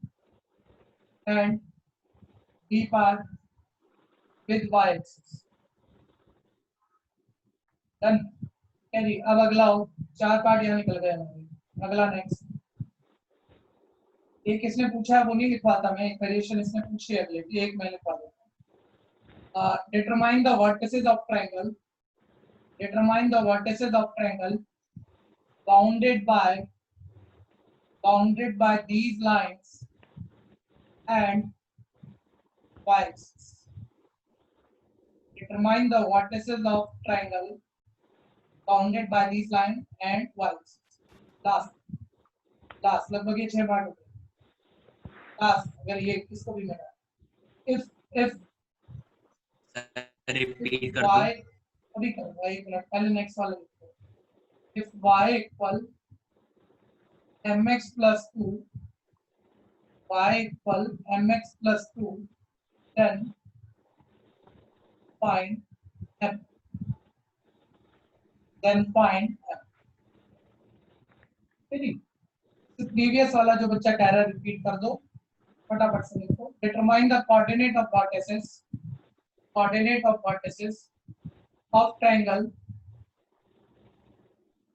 and b part with y axis, done। जी अब अगला हो, 4 पार्ट यहाँ निकल गए हमारे। अगला नेक्स्ट, ये किसने पूछा है वो नहीं लिखवाता मैं, एक वेरिएशन इसने पूछी है, अगले एक मैं लिखवा देता हूँ। Determine the vertices of triangle bounded by these lines and y axis। Determine the vertices of triangle bounded by these line and y axis। Last लगभग ये 6 पार्ट हो गए। लास्ट अगर ये इसको भी मिला, if रिपीट कर y, दो। अभी करो एक मिनट पहले नेक्स्ट वाला लिखो। if y equal mx plus 2, then find m, previous वाला जो बच्चा कह रहा है रिपीट कर दो, फटाफट से लिखो। Determine the coordinate of vertices of triangle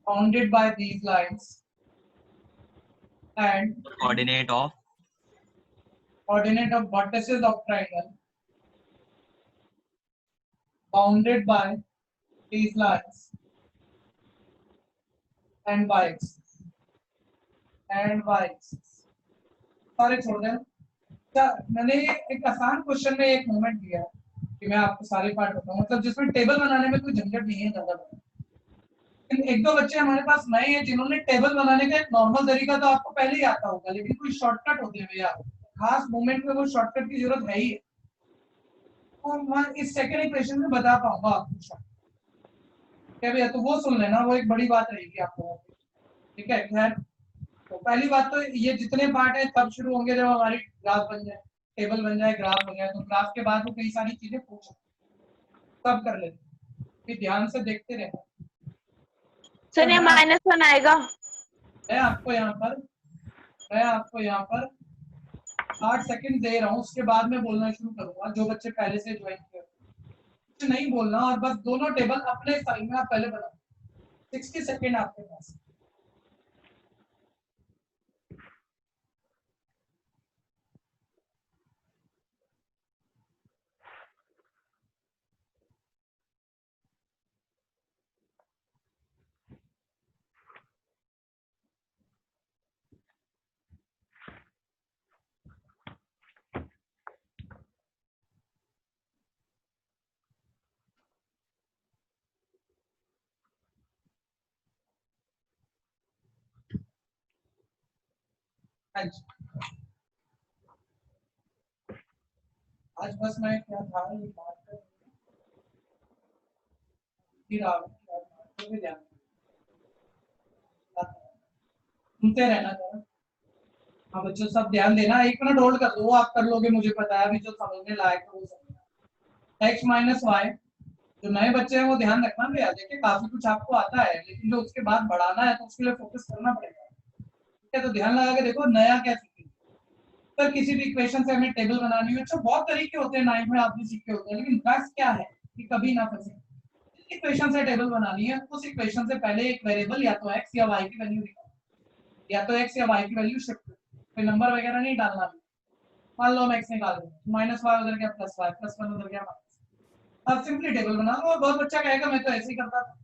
bounded by these lines and coordinate of vertices of triangle bounded by these lines and y axis। सारे छोड़ दें। क्या मैंने एक आसान क्वेश्चन में एक मोमेंट दिया कि मैं आपको सारे पार्ट बताऊं, मतलब जिसमें टेबल बनाने में कोई झंझट नहीं है ज्यादा। लेकिन एक दो बच्चे हमारे पास नए हैं जिन्होंने टेबल बनाने का एक नॉर्मल तरीका तो आपको पहले ही आता होगा, लेकिन कोई शॉर्टकट होते हैं भैया, खास मोमेंट में वो शॉर्टकट की जरूरत है ही है। और मैं इस सेकंड इक्वेशन में बता पाऊंगा आपको क्या भैया, तो वो सुन लेना, वो एक बड़ी बात रहेगी आपको, ठीक है। खैर तो पहली बात तो ये जितने पार्ट है तब शुरू होंगे जब हमारी ग्राफ बन जाए, टेबल बन जाए, ग्राफ बन जाए। तो ग्राफ के बाद वो कई सारी चीजें पूछ तब कर लेते, फिर ध्यान से देखते रहना। सर ये -1 आएगा, मैं आपको यहाँ पर मैं आपको यहाँ पर 8 सेकंड दे रहा हूँ, उसके बाद में बोलना शुरू करूंगा। जो बच्चे पहले से ज्वाइन किए कुछ नहीं बोलना, और बस दोनों टेबल अपने साइड में आप पहले बनाओ। 60 सेकंड आपके पास। आज बस मैं क्या था ये बात कर सुनते रहना जरा। हाँ बच्चों सब ध्यान देना, 1 मिनट होल्ड कर दो, आप कर लोगे मुझे पता है। अभी जो समझने लायक है वो समझना। x माइनस वाई, जो नए बच्चे हैं वो ध्यान रखना भैया। देखिए काफी कुछ आपको आता है, लेकिन जो उसके बाद बढ़ाना है तो उसके लिए फोकस करना पड़ेगा। ठीक है, तो ध्यान लगा के देखो नया क्या सीखेंगे। सर किसी भी इक्वेशन से हमें टेबल बनानी है, अच्छा बहुत तरीके होते हैं, 9th में आप भी सीखे होते हैं, लेकिन बस क्या है कि कभी ना फंसे। इक्वेशन से टेबल बनानी है, उस इक्वेशन से पहले एक वेरिएबल या तो x या y की वैल्यू निकालो, या तो x या y की वैल्यू शिफ्ट, कोई नंबर वगैरह नहीं डालना। मान लो हम x निकाल रहे हैं, माइनस वाई उधर गया प्लस वाई, प्लस 1 उधर गया माइनस। अब सिंपली टेबल बना लो। और बहुत बच्चा कहेगा मैं तो ऐसे ही करता था,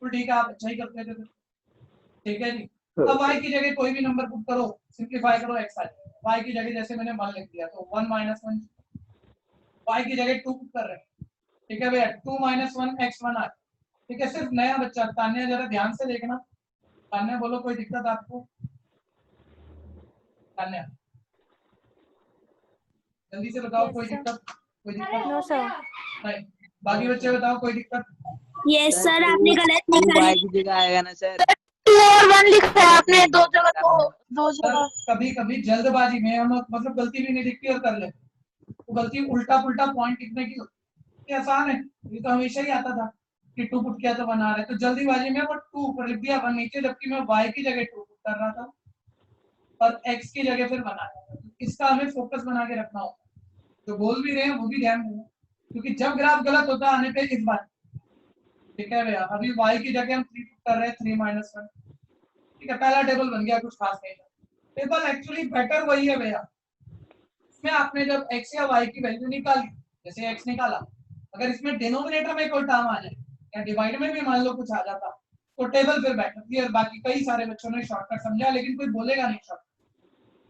तो ठीक है आप अच्छा ही करते थे। ठीक है जी, अब y की जगह कोई भी नंबर पुट करो, सिंपलीफाई करो, x आ जाएगा। y की जगह जैसे मैंने 1 लिख दिया तो 1 माइनस 1, y की जगह 2 पुट कर रहे हैं। ठीक है भैया, 2 माइनस 1 x1 आ। ठीक है, सिर्फ नया बच्चा तान्या जरा ध्यान से देखना। तान्या बोलो कोई दिक्कत आपको? तान्या जल्दी से बताओ। Yes, कोई sir. दिक्कत? कोई दिक्कत नो सर। नहीं। बाकी बच्चे बताओ कोई दिक्कत? यस सर, आपने गलत लिखा है। की जगह आएगा ना सर? 2 और 1 लिखा है आपने, दो जगह तो दो सर जगह। कभी कभी जल्दबाजी में हम मतलब गलती भी नहीं दिखती और कर लेते, तो गलती उल्टा पुल्टा पॉइंट लिखने की होती है। आसान है, ये तो हमेशा ही आता था कि 2 पुट किया तो 1 आ रहा है, तो जल्दीबाजी में वो 2 ऊपर लिख दिया 1 नीचे, जबकि मैं y की जगह 2 पुट कर रहा था और x की जगह फिर 1 आ रहा था। इसका हमें फोकस बना के रखना होता है। जो बोल भी रहे हैं वो भी ध्यान देना, क्योंकि जब ग्राफ गलत होता है आने पे इस बार। ठीक है भैया, अभी y की जगह हम 3 पुट कर रहे हैं, 3 माइनस 1। ठीक है, पहला टेबल बन गया, कुछ खास नहीं। टेबल एक्चुअली बेटर वही है भैया, इसमें आपने जब x या y की वैल्यू निकाली, जैसे x निकाला, अगर इसमें डिनोमिनेटर में कोई टर्म आ जाए या डिवाइड में भी मान लो कुछ आ जाता, तो टेबल फिर बेटर थी। और बाकी कई सारे बच्चों ने शॉर्टकट समझा, लेकिन कोई बोलेगा नहीं शॉर्टकट।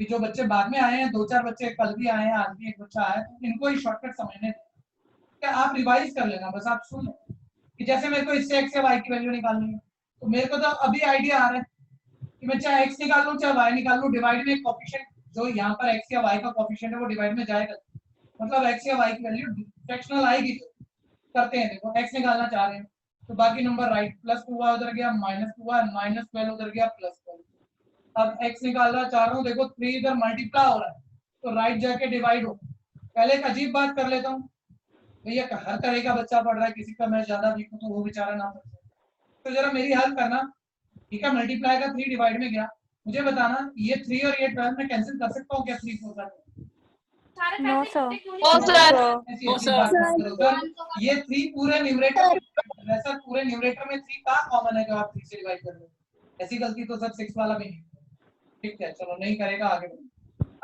कि जो बच्चे बाद में आए हैं, 2-4 बच्चे कल भी आए हैं, आज भी एक बच्चा आया है, तो इनको ही शॉर्टकट समझने क्या आप रिवाइज कर लेना। बस आप सुन लो कि जैसे मेरे को इससे x या y की वैल्यू निकालनी है, तो मेरे को तो अभी आइडिया आ रहा है कि मैं चाहे x निकाल लूं चाहे y निकाल लूं, डिवाइड में एक कोएफिशिएंट जो यहाँ पर x या y का कोएफिशिएंट है वो डिवाइड में जाएगा, मतलब x या y की वैल्यू फ्रैक्शनल आएगी। करते हैं, देखो x निकालना चाह रहे हैं तो बाकी नंबर राइट, प्लस 2 उधर गया, माइनस 2 माइनस 12 उधर गया, प्लस 12। अब x निकालना चाह रहा हूँ, देखो 3 इधर मल्टीप्लाई हो रहा है तो राइट जाके डिवाइड हो। पहले एक अजीब बात कर लेता हूँ भैया, हर तरह का बच्चा पढ़ रहा है, किसी का मैं ज्यादा वीक हूँ तो वो बेचारा ना पढ़, तो जरा मेरी हेल्प करना। ठीक है, मल्टीप्लाई का 3 डिवाइड में गया, मुझे बताना ये 3 और ये 12 में कैंसिल कर सकता हूँ क्या? 3 4 नो सर। ओ सर, ऐसी ऐसी बात मत करो सर। ये 3 पूरे न्यूमरेटर में, सर पूरे न्यूमरेटर में 3 का कॉमन है जो आप 3 से डिवाइड कर रहे हो। ऐसी गलती तो सर 6 वाला भी नहीं। ठीक है चलो नहीं करेगा, आगे बढ़ो।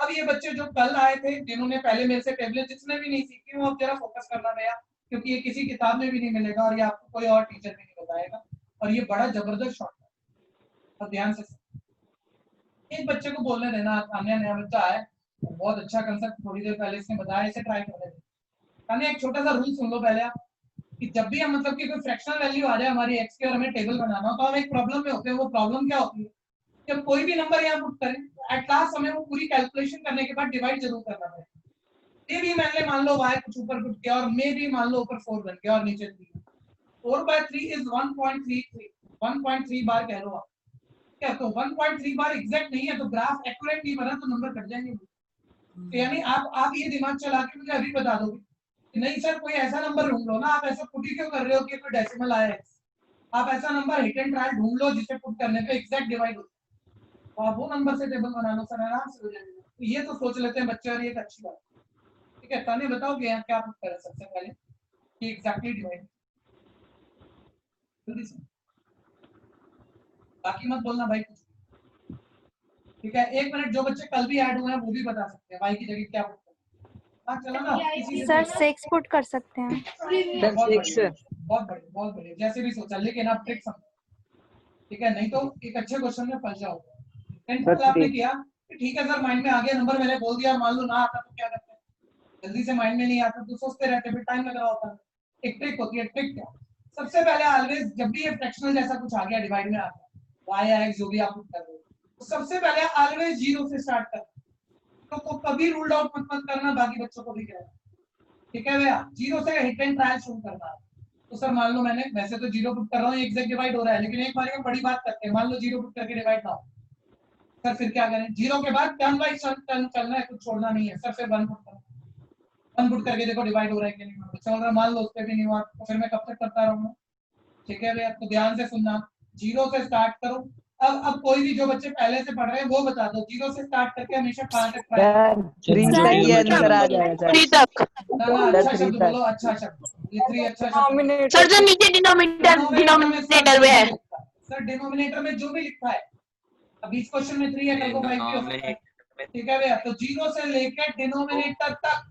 अब ये बच्चे जो कल आए थे, जिन्होंने पहले मेरे से टेबलेट जिसने भी नहीं सीखी, वो अब जरा फोकस करना भैया, क्योंकि ये किसी किताब में भी नहीं मिलेगा और ये आपको कोई और टीचर भी नहीं बताएगा, और ये बड़ा जबरदस्त शॉर्ट है। अब ध्यान से एक बच्चे को बोलने देना, तान्या नया बच्चा है, बहुत अच्छा कंसेप्ट थोड़ी देर पहले इसने बताया, इसे ट्राई कर लेते। तान्या एक छोटा सा रूल सुन लो पहले आप, कि जब भी हम मतलब कि कोई फ्रैक्शनल वैल्यू आ जाए हमारी x की और हमें टेबल बनाना हो, तो हम एक प्रॉब्लम में होते हैं। वो प्रॉब्लम क्या होती है, जब कोई भी नंबर यहाँ पुट करें तो एट लास्ट हमें वो पूरी कैलकुलेशन करने के बाद डिवाइड जरूर करना पड़ेगा। ये भी मैंने मान लो y कुछ ऊपर पुट किया और मे भी मान लो ऊपर 4 बन गया और नीचे 3, 4/3 इज 1.33, 1.3 बार कह लो आप। क्या तो 1.3 बार एग्जैक्ट नहीं है तो ग्राफ एक्यूरेट नहीं बना तो नंबर कट जाएंगे। तो यानी आप ये दिमाग चला के मुझे अभी बता दोगे कि नहीं सर कोई ऐसा नंबर ढूंढ लो ना, आप ऐसा पुट ही क्यों कर रहे हो कि कोई डेसिमल आया है। आप ऐसा नंबर हिट एंड ट्रायल ढूंढ लो जिसे पुट करने पे एग्जैक्ट डिवाइड हो। तो आप वो नंबर से टेबल बना लो सर, आराम से हो जाएगा। तो ये तो सोच लेते हैं बच्चे और ये एक अच्छी बात। ठीक है, ताने बताओगे यहाँ क्या पुट करें सबसे पहले कि एग्जैक्टली डिवाइड, जल्दी से, बाकी मत बोलना भाई कुछ। ठीक है, 1 मिनट, जो बच्चे कल भी ऐड हुए हैं वो भी बता सकते हैं भाई की जगह क्या पुट करें। हाँ चलो ना, किसी से सर सोचो। 6 पुट कर सकते हैं। बहुत बढ़िया, बहुत बढ़िया, बहुत बढ़िया, जैसे भी सोचा, लेकिन आप ट्रिक समझो। ठीक है, नहीं तो एक अच्छे क्वेश्चन में फंस जाओगे। 10 सर, आपने ठीक। किया कि ठीक है सर, माइंड में आ गया नंबर, मैंने बोल दिया, मान लो ना आता तो क्या करते हैं, जल्दी से माइंड में नहीं आता तो सोचते रहते, फिर टाइम लग रहा होता है। एक ट्रिक होती है, ट्रिक क्या, सबसे पहले ऑलवेज जब भी ये फ्रैक्शनल जैसा कुछ आ गया, डिवाइड में आ गया, y या x जो भी आप कर रहे हो, तो सबसे पहले ऑलवेज 0 से स्टार्ट कर, तो कभी रूल्ड आउट मत करना, बाकी बच्चों को भी कहना। ठीक है भैया, 0 से हिट एंड ट्रायल शुरू करना है। तो सर मान लो मैंने वैसे तो 0 पुट कर रहा हूँ, एग्जैक्ट डिवाइड हो रहा है, लेकिन एक बार में बड़ी बात करते हैं, मान लो 0 पुट करके डिवाइड ना हो, सर फिर क्या करें, 0 के बाद टर्न बाई टर्न चलना है, कुछ छोड़ना नहीं है। सर फिर 1 पुट करना, 1 पुट करके देखो डिवाइड हो रहा है कि नहीं, चल रहा, मान लो उस पर भी नहीं हुआ, तो फिर मैं कब तक करता रहूंगा। ठीक है भैया, तो ध्यान से सुनना, 0 से स्टार्ट करो। अब कोई भी जो बच्चे पहले से पढ़ रहे हैं वो बता दो, 0 से स्टार्ट करके हमेशा कहाँ तक ट्राई करो। सर 3 से ही आंसर आ जाएगा 3 तक। ना अच्छा शब्द बोलो, अच्छा शब्द, ये 3 अच्छा शब्द। सर जो नीचे डिनोमिनेटर में है। सर डिनोमिनेटर में जो भी लिखा है, अब इस क्वेश्चन में 3 है, कल को 5 भी हो सकता है। ठीक है भैया, तो 0 से लेकर डिनोमिनेटर तक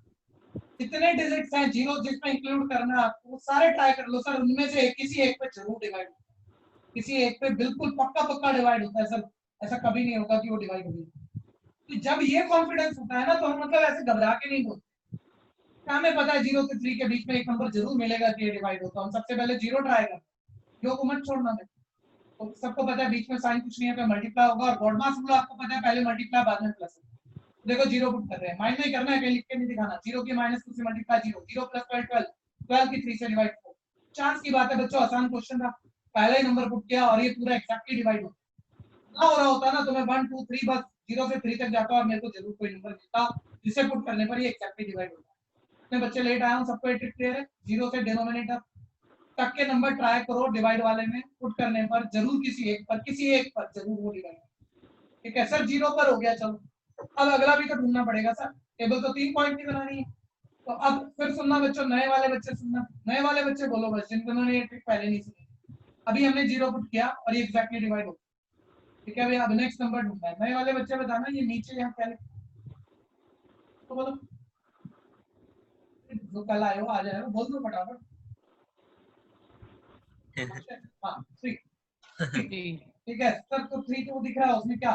जितने डिजिट्स हैं 0 जिसमें इंक्लूड करना आपको, सारे ट्राई कर लो सर, उनमें से किसी एक पे जरूर डिवाइड, किसी एक पे बिल्कुल पक्का डिवाइड होता है सर, ऐसा कभी नहीं होगा कि वो डिवाइड होगी। तो जब ये कॉन्फिडेंस होता है ना, तो हम मतलब ऐसे घबरा के नहीं बोलते, हमें पता है 0 से 3 के बीच में एक नंबर जरूर मिलेगा कि ये डिवाइड होता है, हम सबसे पहले 0 ट्राई करते, यो को मत छोड़ना। तो सबको पता है बीच में साइन कुछ नहीं है, मल्टीप्लाई होगा, और गॉड मास रूल आपको पता है, पहले मल्टीप्लाई बाद में प्लस। देखो 0 पुट कर रहे हैं, माइंड में करना है, कहीं लिख के नहीं दिखाना। 0 की -2 से मल्टीप्लाई 0, 0 + 12 12, 12 की 3 से डिवाइड 4। चांस की बात है बच्चों, आसान क्वेश्चन था, पहले ही नंबर पुट किया और ये पूरा एक्जैक्टली डिवाइड हो ना हो रहा होता ना, तो मैं 1 2 3 बस 0 से 3 तक जाता और मेरे को जरूर कोई नंबर मिलता जिसे पुट करने पर ये एक्जैक्टली डिवाइड होता। इतने बच्चे लेट आए हूं, सबको ट्रिक क्लियर है। 0 से डिनोमिनेटर तक के नंबर ट्राई करो, डिवाइड वाले में पुट करने पर जरूर किसी एक पर जरूर वो डिवाइड। ठीक है सर, 0 पर हो गया, चलो अब अगला भी तो ढूंढना पड़ेगा सर, टेबल तो 3 पॉइंट की बनानी है। तो अब फिर सुनना बच्चों, नए वाले बच्चे सुनना, नए वाले बच्चे बोलो बस, जिन्होंने ये ट्रिक पहले नहीं सुनी। अभी हमने 0 पुट किया और ये एक्जैक्टली डिवाइड हो, ठीक है भैया, अब नेक्स्ट नंबर ढूंढना है। नए वाले बच्चे बताना ये नीचे यहाँ क्या लिखा, तो बोलो, जो कल आए हो आ जाए, बोल दो फटाफट। हाँ 3, ठीक है सर, तो 3 तो दिख रहा है, उसमें क्या,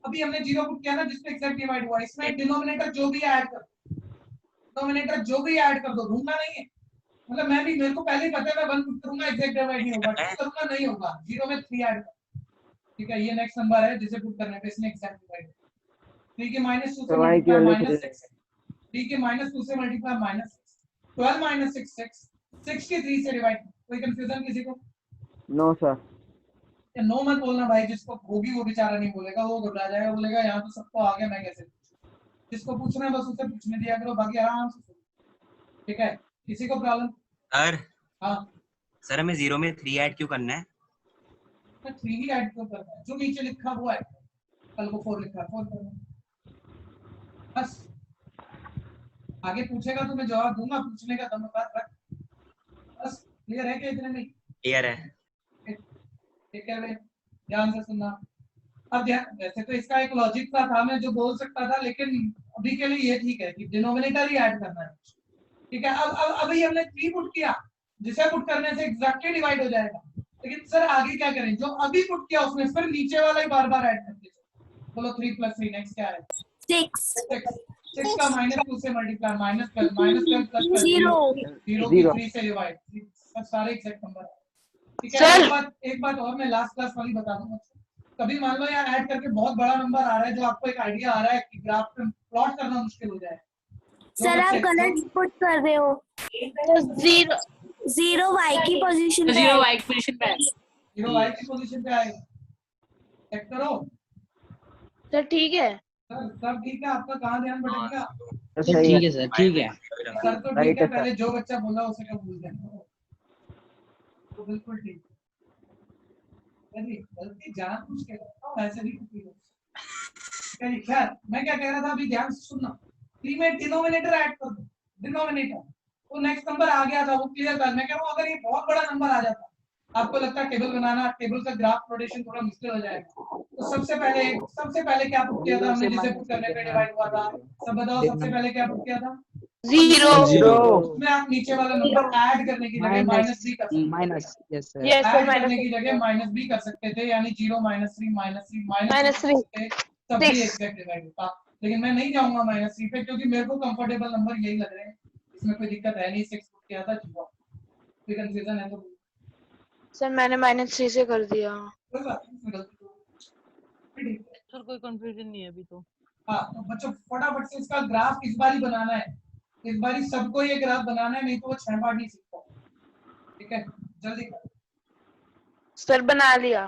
अभी हमने 0 पुट किया ना जिसमें एक्जैक्ट डिवाइड हुआ, इसमें डिनोमिनेटर जो भी ऐड कर, डिनोमिनेटर जो भी ऐड कर दो, ढूंढना नहीं है, मतलब मैं भी, मेरे को पहले ही पता है मैं 1 पुट करूंगा एक्जैक्ट डिवाइड नहीं होगा, 2 करूंगा नहीं होगा, 0 में 3 ऐड कर। ठीक है, ये नेक्स्ट नंबर है जिसे पुट करने पे इसने एक्जैक्ट डिवाइड, 3 के -2 से मल्टीप्लाई -6, 3 के -2 से मल्टीप्लाई -6, 12 - 6 6, 6 के 3 से डिवाइड। कोई कंफ्यूजन किसी को? No sir. नो मत बोलना भाई, जिसको होगी वो बेचारा नहीं बोलेगा, वो घबरा जाएगा, बोलेगा यहाँ तो सबको आ गया, मैं कैसे पूछूं। जिसको पूछना है बस उसे पूछने दिया करो, बाकी आराम से। ठीक है, किसी को प्रॉब्लम? सर हाँ सर, हमें 0 में 3 ऐड क्यों करना है? 3 ही ऐड क्यों करना है, जो नीचे लिखा हुआ है, कल को 4 लिखा है 4 करना बस। आगे पूछेगा तो मैं जवाब दूंगा, पूछने का दम रख, बस क्लियर है क्या? इतने में क्लियर है। ठीक है भाई, ध्यान से सुनना। अब ध्यान, वैसे तो इसका एक लॉजिक था मैं जो बोल सकता था, लेकिन अभी के लिए ये ठीक है कि डिनोमिनेटर ही ऐड करना है। ठीक है, अब अभी हमने 3 पुट किया, जिसे पुट करने से एग्जैक्टली डिवाइड हो जाएगा, लेकिन सर आगे क्या करें, जो अभी पुट किया उसमें फिर नीचे वाला ही बार बार ऐड करते चलो। बोलो 3 + 3 नेक्स्ट क्या है? 6 का -2 से मल्टीप्लाई -12 + 0 की 3 से डिवाइड, सब सारे एग्जैक्ट नंबर है। ठीक है, एक बात और मैं लास्ट क्लास वाली बता दूं, कभी मान लो यहाँ ऐड करके बहुत बड़ा नंबर आ रहा है, जो आपको एक आइडिया आ रहा है कि ग्राफ पे प्लॉट करना मुश्किल हो जाए, सर आप गलत पुट कर रहे हो, 0 y की पोजीशन पे, 0 y की पोजीशन पे है। 0 y की पोजीशन पे आएगा, चेक करो सर ठीक है। सर, सब ठीक है, आपका कहाँ ध्यान भटक गया? ठीक है सर, ठीक है सर तो ठीक है, पहले जो बच्चा बोला उसे क्या भूल जाए, तो बिल्कुल ठीक है। गलती जानबूझ के करता हूं, ऐसे नहीं होती है। खैर मैं क्या कह रहा था, अभी ध्यान से सुनना। 3 में डिनोमिनेटर ऐड कर दो, डिनोमिनेटर तो नेक्स्ट नंबर आ गया था, वो क्लियर कर। मैं कह रहा हूँ अगर ये बहुत बड़ा नंबर आ जाता, आपको लगता है टेबल बनाना, टेबल का ग्राफ प्रोडक्शन थोड़ा मुश्किल हो जाएगा, तो सबसे पहले क्या पुट किया था हमने, जिसे पुट करने पे डिवाइड हुआ था? सब बताओ, सबसे पहले क्या पुट किया था? 0 उसमें आप नीचे वाला नंबर ऐड करने की जगह माइनस भी कर सकते थे। Minus, yes sir. Yes sir add करने की जगह माइनस भी कर सकते थे, यानी 0 -3 -3 -3 तब भी एग्जैक्ट डिवाइड होता। लेकिन मैं नहीं जाऊंगा -3 पे, क्योंकि मेरे को कंफर्टेबल नंबर यही लग रहे हैं, इसमें कोई दिक्कत है नहीं। 6 पुट किया था, कोई कंफ्यूजन है तो सर मैंने -3 से कर दिया। कोई बात नहीं, इसमें गलती तो ठीक है। सर कोई कंफ्यूजन नहीं है अभी तो। हाँ तो बच्चों फटाफट से इसका ग्राफ इस बार ही बनाना है, इस बार ही सबको ये ग्राफ बनाना है, नहीं तो वो 6 बार नहीं सीखता। ठीक है, जल्दी कर। सर बना लिया।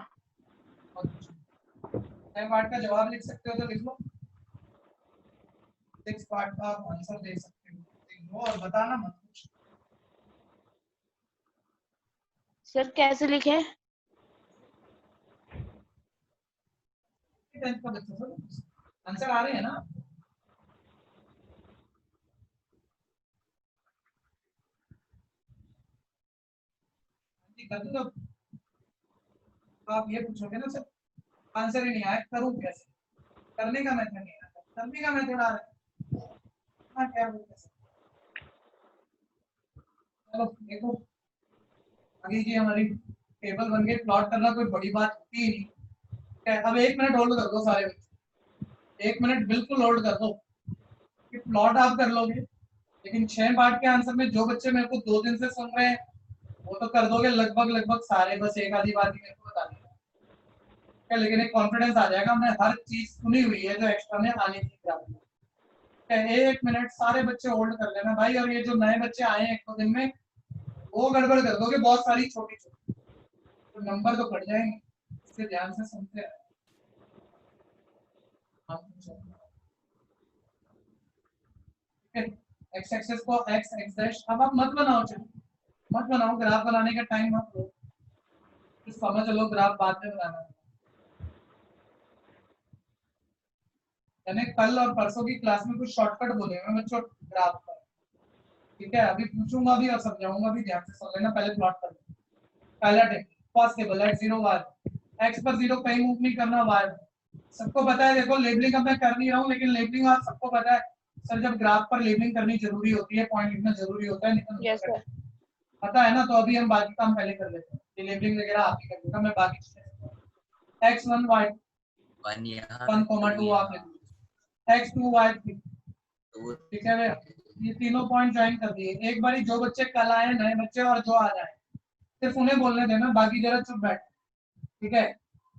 6 पार्ट का जवाब लिख सकते हो तो लिख लो, 6 पार्ट का आप आंसर दे सकते हो, लिख लो और बताना मत कुछ। सर कैसे लिखे? 10th का बच्चा सर, आंसर आ रहे हैं ना? कर दो। आप ये पूछोगे ना सर आंसर ही नहीं आया, करूं कैसे? करने का मेथड नहीं आता, करने का मेथड आ रहा है। हाँ क्या कैसे? चलो देखो आगे की हमारी टेबल बन गई, प्लॉट करना कोई बड़ी बात होती ही नहीं। अब 1 मिनट होल्ड कर दो सारे बच्चे, 1 मिनट बिल्कुल होल्ड कर दो कि प्लॉट आप कर लोगे। लेकिन 6 पार्ट के आंसर में जो बच्चे मेरे को 2 दिन से सुन रहे हैं वो तो कर दोगे लगभग सारे, बस एक आधी बात ही मेरे को बता देगा। लेकिन एक कॉन्फिडेंस आ जाएगा, हमने हर चीज सुनी हुई है जो एक्स्ट्रा में आने की। 1 मिनट सारे बच्चे होल्ड कर लेना भाई, और ये जो नए बच्चे आए हैं 1-2 दिन में, वो गड़बड़ कर दोगे बहुत सारी छोटी छोटी, तो नंबर तो कट जाएंगे, इससे ध्यान से सुनते हैं। एक्स एक्सेस को एक्स एक्स डैश, अब आप मत बनाओ, चलो मत बनाओ, ग्राफ बनाने का टाइम मत लो, तो समझ लो ग्राफ बाद में बनाना है। मैंने कल और परसों की क्लास में कुछ शॉर्टकट बोले हैं बच्चों ग्राफ पर, ठीक है? अभी पूछूंगा भी और समझाऊंगा भी, ध्यान से सुन लेना। पहले प्लॉट कर लो, पहला table first table x 0 y, x पर 0 कहीं मूव नहीं करना, y सबको पता है। देखो लेबलिंग अब मैं कर नहीं रहा हूँ, लेकिन लेबलिंग आप सबको पता है सर, जब ग्राफ पर लेबलिंग करनी जरूरी होती है, पॉइंट लिखना जरूरी होता है, नहीं यस सर। पता है ना? तो अभी हम बाकी काम पहले कर लेते हैं, ये लेबलिंग वगैरह आप ही कर देगा, मैं बाकी x1 y 1,2 आप लिख लो, x2 y3, ठीक है भैया? ये तीनों पॉइंट ज्वाइन कर दिए। एक बारी जो बच्चे कल आए नए बच्चे और जो आ जाए सिर्फ उन्हें बोलने देना, बाकी जरा चुप बैठ, ठीक है?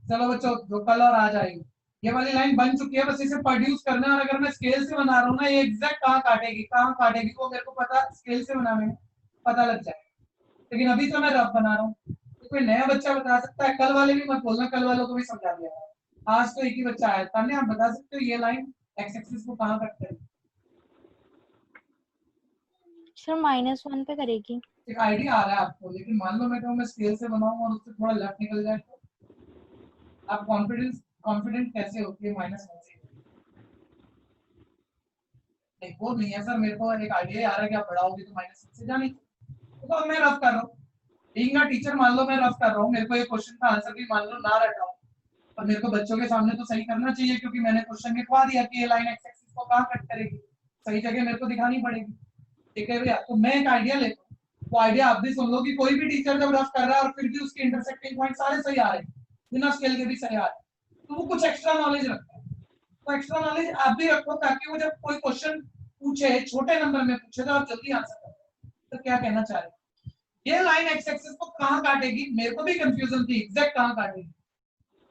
चलो बच्चों जो कल और आ जाएगी, ये वाली लाइन बन चुकी है, बस इसे प्रोड्यूस करना है। और अगर मैं स्केल से बना रहा हूँ ना, ये एग्जैक्ट कहाँ काटेगी वो मेरे को पता, स्केल से बनाने में पता लग जाएगा। लेकिन अभी तो मैं रफ बना रहा हूँ, तो कोई नया बच्चा बता सकता है, कल वाले भी मत बोलना, कल वालों को भी समझा दिया। आज तो एक ही बच्चा आया, तान्या आप बता सकते हो ये लाइन एक्स एक्सिस को कहाँ कट करेगी? सर -1 पे करेगी। एक आइडिया आ रहा है आपको, लेकिन मान लो मैं कहूँ मैं स्केल से बनाऊं और उससे थोड़ा लेफ्ट निकल जाए तो आप कॉन्फिडेंट कैसे होती है -1 से? नहीं वो नहीं है सर, मेरे को एक आइडिया आ रहा है कि आप बढ़ाओगे तो -1 से जाने, तो अब मैं रफ कर रहा हूँ, बीइंग अ टीचर मान लो मैं रफ कर रहा हूँ, मेरे को ये क्वेश्चन का आंसर भी मान लो ना रटा हूँ, और मेरे को बच्चों के सामने तो सही करना चाहिए, क्योंकि मैंने क्वेश्चन लिखवा दिया कि ये लाइन एक्स एक्सिस को कहाँ कट करेगी, सही जगह मेरे को दिखानी पड़ेगी, ठीक है भैया? तो मैं एक आइडिया लेता हूँ, वो आइडिया आप भी सुन लो कि कोई भी टीचर जब रफ कर रहा है और फिर भी उसके इंटरसेक्टिंग पॉइंट सारे सही आ रहे हैं, बिना स्केल के भी सही आ रहे हैं, तो वो कुछ एक्स्ट्रा नॉलेज रखता है। तो एक्स्ट्रा नॉलेज आप भी रखो, ताकि वो जब कोई क्वेश्चन पूछे छोटे नंबर में पूछे तो आप जल्दी आंसर करो। तो क्या कहना चाह रहे हैं, ये लाइन एक्स एक्सिस को कहाँ काटेगी? मेरे को भी कंफ्यूजन थी, एग्जैक्ट कहाँ काटेगी?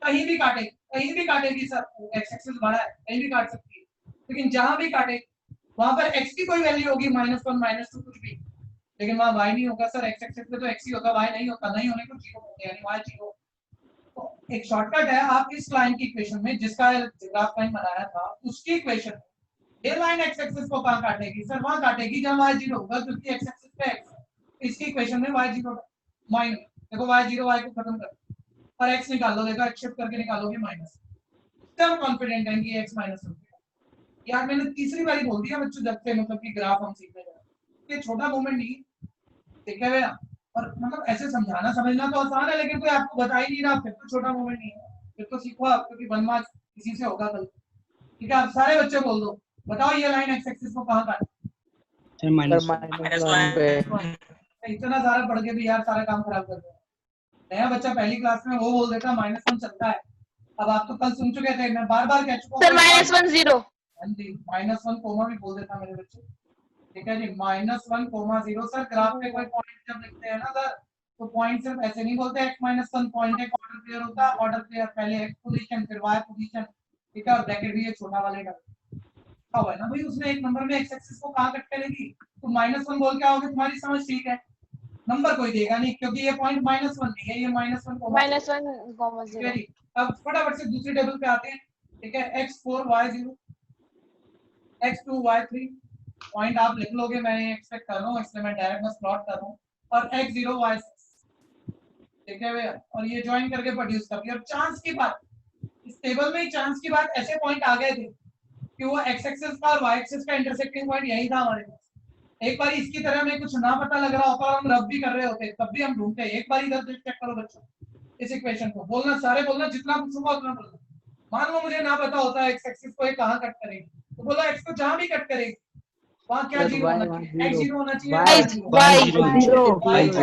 कहीं भी काटेगी, कहीं भी काटेगी सर, एक्स एक्सिस बड़ा है, कहीं भी काट सकती है, लेकिन जहां भी काटे वहां पर x की कोई वैल्यू होगी, -1 -2 कुछ भी, लेकिन वहां y नहीं होगा सर। एक्स एक्सिस पे तो x ही होगा, y नहीं होता, नहीं होने को 0 होता है, यानी y 0। तो एक शॉर्टकट है, आप इस लाइन की इक्वेशन में जिसका ग्राफ लाइन बनाया था उसकी इक्वेशन ये लाइन एक्स एक्सिस को कहां काटेगी? सर वहां काटेगी जहां y 0 होगा, क्योंकि एक्स एक्सिस पे x है, इसकी इक्वेशन में y 0 माइनस, देखो y 0 y को खत्म कर और x निकाल लो, देखो x शिफ्ट करके निकालोगे माइनस, सब कॉन्फिडेंट है कि x माइनस वन। यार मैंने तीसरी बारी बोल दिया बच्चों, जब से मतलब कि ग्राफ हम सीखने जा रहे हैं, ये छोटा मूवमेंट नहीं, ठीक है भैया। और मतलब ऐसे समझाना समझना तो आसान है, लेकिन कोई आपको बता ही नहीं रहा, फिर तो छोटा मूवमेंट नहीं है, फिर तो सीखो आप, क्योंकि 1 मार्क्स किसी से होगा कल। ठीक है, आप सारे बच्चे बोल दो, बताओ ये लाइन एक्स एक्सिस को कहाँ काट। सर सर माइनस -1 पे। इतना सारा पढ़ के भी यार सारा काम खराब कर दिया। नया बच्चा पहली क्लास में वो बोल देता -1 चलता है। अब आप तो कल सुन चुके थे, मैं बार बार कह चुका हूँ सर -1 0। हाँ जी, -1 कोमा भी बोल देता मेरे बच्चे। ठीक है जी, -1 कोमा 0। सर ग्राफ पे कोई पॉइंट जब लिखते हैं ना सर, तो पॉइंट सिर्फ ऐसे नहीं बोलते x-1 पॉइंट एक ऑर्डर क्लियर होता है, ऑर्डर क्लियर पहले x पोजीशन फिर y पोजीशन, ठीक है, और ब्रैकेट भी ये छोटा वाले का हुआ है ना भाई। उसने एक नंबर में x एक्सिस को कहां कट करेगी, तो -1 बोल के आओगे, तुम्हारी समझ ठीक है। नंबर कोई देगा नहीं, क्योंकि ये पॉइंट -1 नहीं है, ये -1 कोमा -1, 0। अब फटाफट से दूसरी टेबल पे आते हैं। ठीक है, x4 y0 x2 y3 point आप लिख लोगे, मैं एक्सपेक्ट कर रहा हूँ, इसलिए मैं डायरेक्ट बस प्लॉट कर रहा हूँ, और x0 y6, ठीक है भैया, और ये ज्वाइन करके प्रोड्यूस कर दिया। और चांस की बात, इस टेबल में ही चांस की बात, ऐसे पॉइंट आ गए थे कि वो x एक्सिस का और y एक्सिस का इंटरसेक्टिंग पॉइंट यही था हमारे पास। एक बार इसकी तरह में कुछ ना पता लग रहा होता और हम रब भी कर रहे होते, तब भी हम ढूंढते। एक बार इधर चेक करो बच्चों, इस इक्वेशन को बोलना, सारे बोलना, जितना पूछूंगा उतना बोलना। मान लो मुझे ना पता होता x एक्सिस को ये कहां कट करेगी, तो बोलो x को जहां भी कट करेगी वहां क्या जीरो होना चाहिए, x जीरो होना चाहिए, y